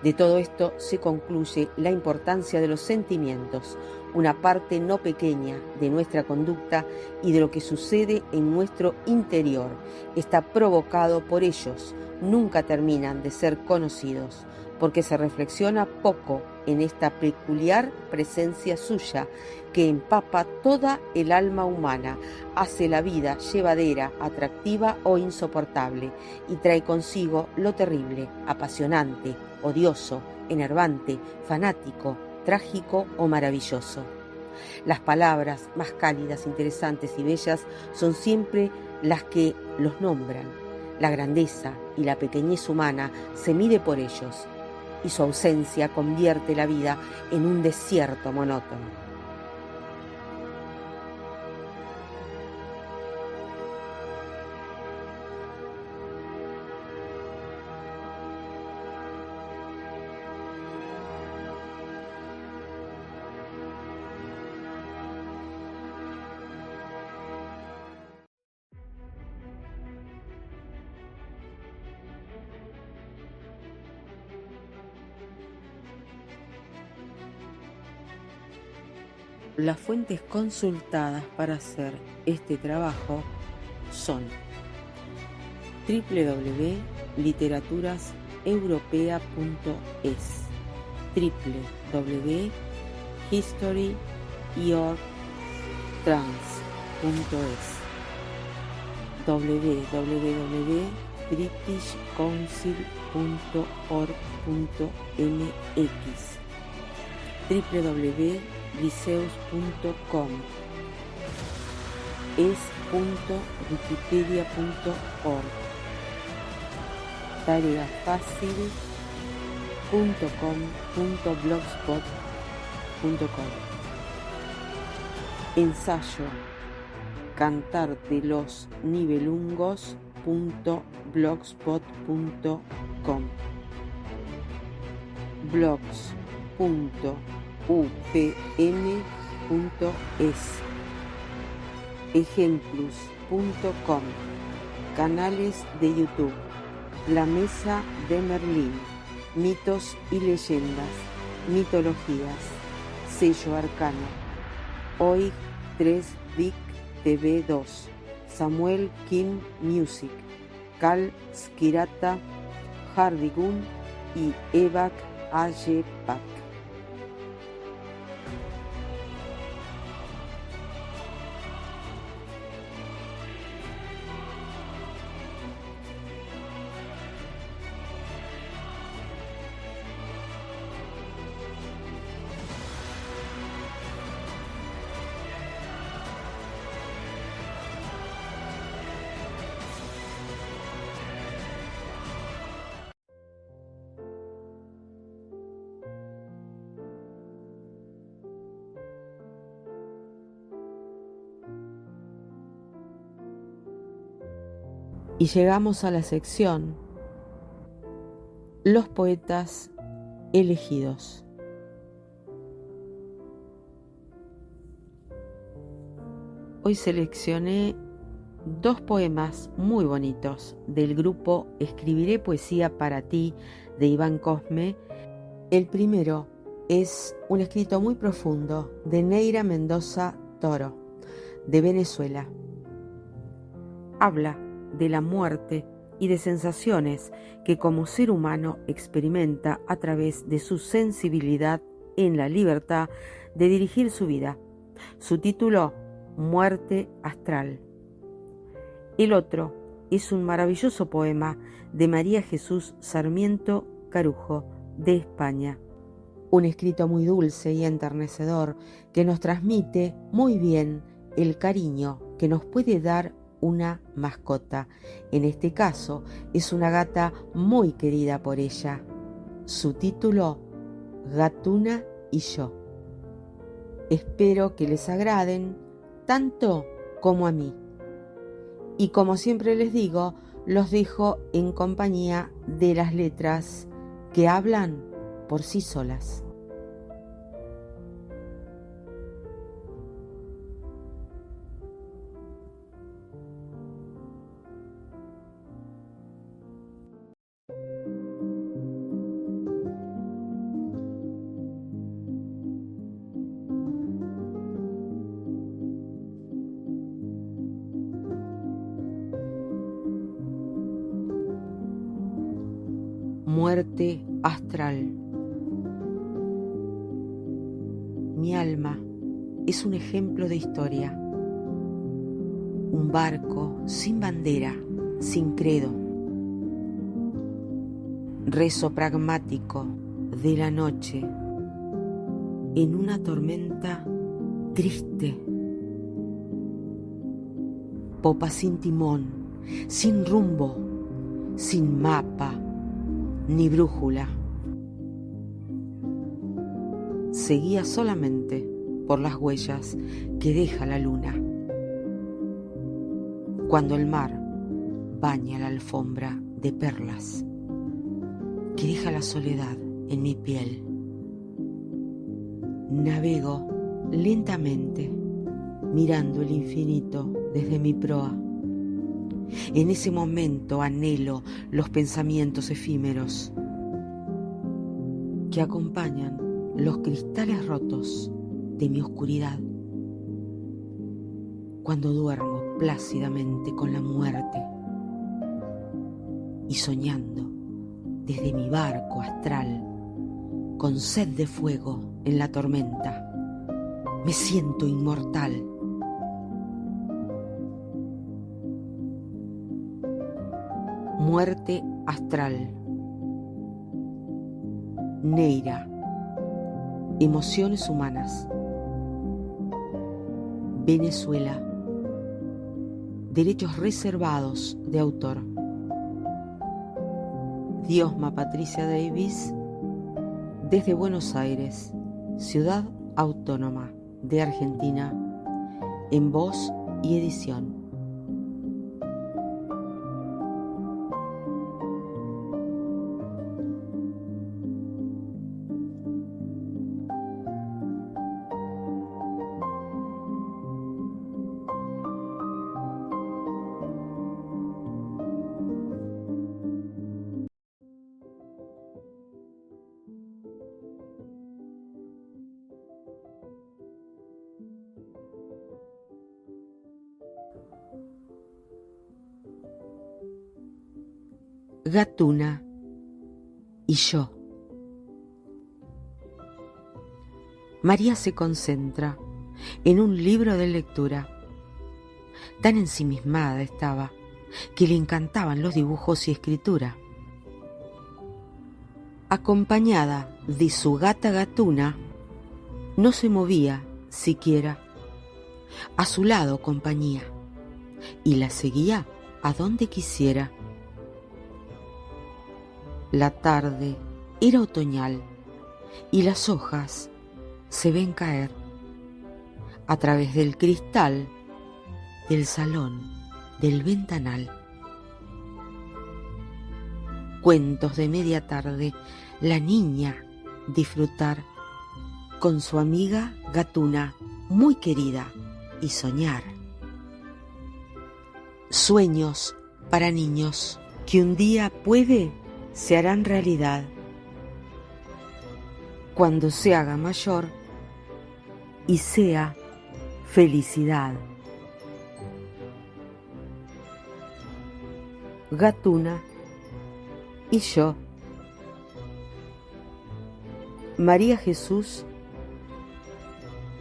De todo esto se concluye la importancia de los sentimientos, una parte no pequeña de nuestra conducta y de lo que sucede en nuestro interior. Está provocado por ellos, nunca terminan de ser conocidos, porque se reflexiona poco en esta peculiar presencia suya que empapa toda el alma humana, hace la vida llevadera, atractiva o insoportable y trae consigo lo terrible, apasionante, odioso, enervante, fanático, trágico o maravilloso. Las palabras más cálidas, interesantes y bellas son siempre las que los nombran. La grandeza y la pequeñez humana se mide por ellos, y su ausencia convierte la vida en un desierto monótono. Las fuentes consultadas para hacer este trabajo son www.literaturaseuropea.es, www.historyyourtrans.es, www.britishcouncil.org. www.liceus.com, es.wikipedia.org, tareafacil.com.blogspot.com. Ensayo Cantar de los Nibelungos.blogspot.com. blogs.upm.es. Ejemplus.com. Canales de YouTube: La Mesa de Merlín, Mitos y Leyendas, Mitologías, Sello Arcano, Hoy 3 Big TV 2, Samuel Kim Music, Cal Skirata, Hardigun y Evac Ajepak. Y llegamos a la sección Los poetas elegidos. Hoy seleccioné 2 poemas muy bonitos del grupo Escribiré Poesía para Ti de Iván Cosme. El primero es un escrito muy profundo de Neira Mendoza Toro, de Venezuela. Habla de la muerte y de sensaciones que como ser humano experimenta a través de su sensibilidad en la libertad de dirigir su vida. Su título, Muerte Astral. El otro es un maravilloso poema de María Jesús Sarmiento Carujo, de España. Un escrito muy dulce y enternecedor que nos transmite muy bien el cariño que nos puede dar una mascota. En este caso es una gata muy querida por ella. Su título, Gatuna y yo. Espero que les agraden tanto como a mí. Y como siempre les digo, los dejo en compañía de las letras que hablan por sí solas. Muerte astral. Mi alma es un ejemplo de historia, un barco sin bandera, sin credo, rezo pragmático de la noche en una tormenta triste, popa sin timón, sin rumbo, sin mapa ni brújula. Seguía solamente por las huellas que deja la luna. Cuando el mar baña la alfombra de perlas que deja la soledad en mi piel, navego lentamente mirando el infinito desde mi proa. En ese momento anhelo los pensamientos efímeros que acompañan los cristales rotos de mi oscuridad. Cuando duermo plácidamente con la muerte y soñando desde mi barco astral con sed de fuego en la tormenta, me siento inmortal. Muerte astral. Neira. Emociones humanas. Venezuela. Derechos reservados de autor. Diosma Patricia Davis, desde Buenos Aires, Ciudad Autónoma de Argentina, en voz y edición. Gatuna y yo. María se concentra en un libro de lectura. Tan ensimismada estaba que le encantaban los dibujos y escritura. Acompañada de su gata Gatuna, no se movía siquiera. A su lado compañía, y la seguía a donde quisiera. La tarde era otoñal y las hojas se ven caer a través del cristal del salón del ventanal. Cuentos de media tarde, la niña disfrutar con su amiga Gatuna, muy querida, y soñar. Sueños para niños que un día puede se harán realidad. Cuando se haga mayor y sea felicidad. Gatuna y yo. María Jesús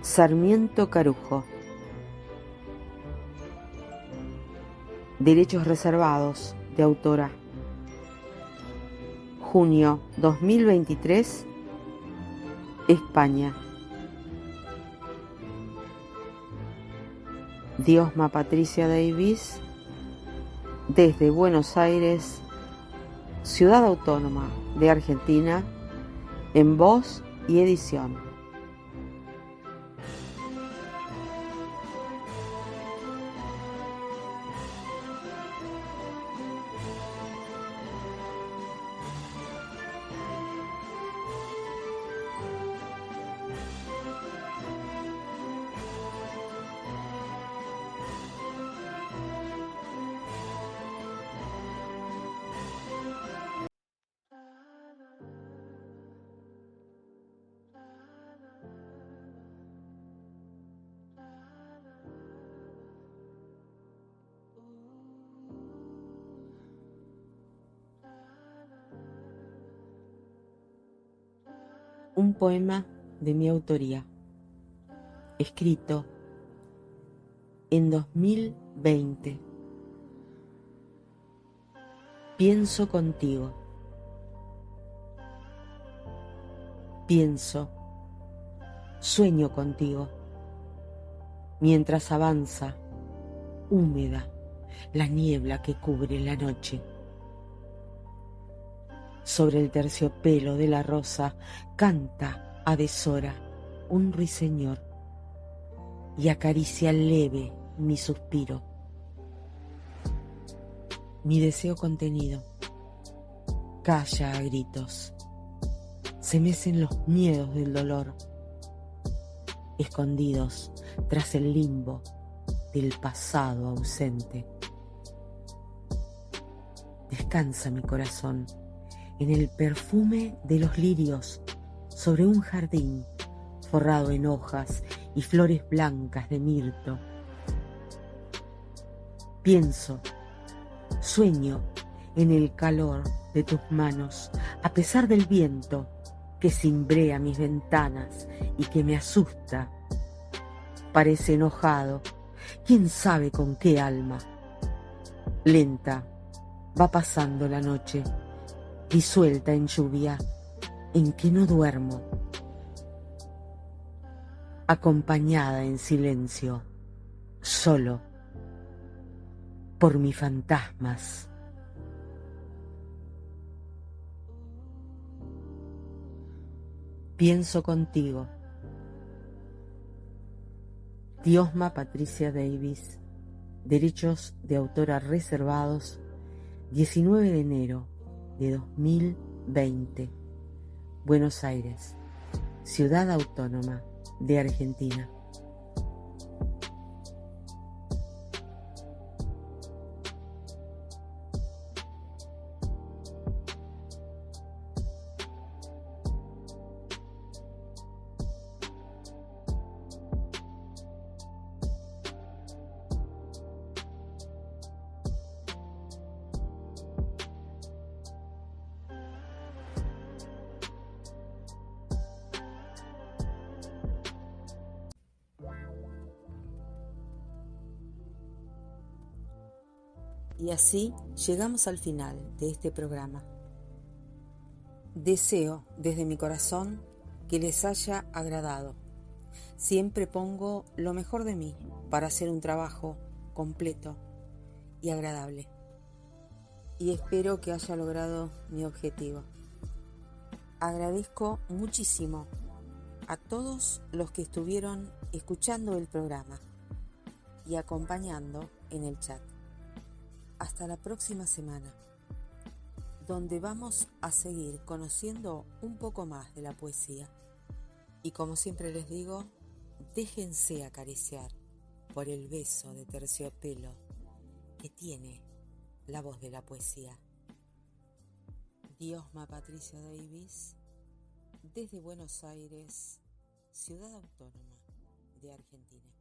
Sarmiento Carujo. Derechos reservados de autora. Junio 2023, España. Diosma Patricia Davis, desde Buenos Aires, Ciudad Autónoma de Argentina, en voz y edición. Un poema de mi autoría, escrito en 2020. Pienso contigo. Pienso, sueño contigo, mientras avanza, húmeda, la niebla que cubre la noche. Sobre el terciopelo de la rosa canta a deshora un ruiseñor y acaricia leve mi suspiro. Mi deseo contenido calla a gritos. Se mecen los miedos del dolor, escondidos tras el limbo del pasado ausente. Descansa mi corazón en el perfume de los lirios sobre un jardín forrado en hojas y flores blancas de mirto. Pienso, sueño en el calor de tus manos, a pesar del viento que cimbrea mis ventanas y que me asusta. Parece enojado, quién sabe con qué alma. Lenta va pasando la noche, disuelta en lluvia, en que no duermo, acompañada en silencio, solo por mis fantasmas. Pienso contigo. Diosma Patricia Davis. Derechos de autora reservados. 19 de enero de 2020. Buenos Aires, Ciudad Autónoma de Argentina. Y así llegamos al final de este programa. Deseo desde mi corazón que les haya agradado. Siempre pongo lo mejor de mí para hacer un trabajo completo y agradable. Y espero que haya logrado mi objetivo. Agradezco muchísimo a todos los que estuvieron escuchando el programa y acompañando en el chat. Hasta la próxima semana, donde vamos a seguir conociendo un poco más de la poesía. Y como siempre les digo, déjense acariciar por el beso de terciopelo que tiene la voz de la poesía. Diosma Patricia Davis, desde Buenos Aires, Ciudad Autónoma de Argentina.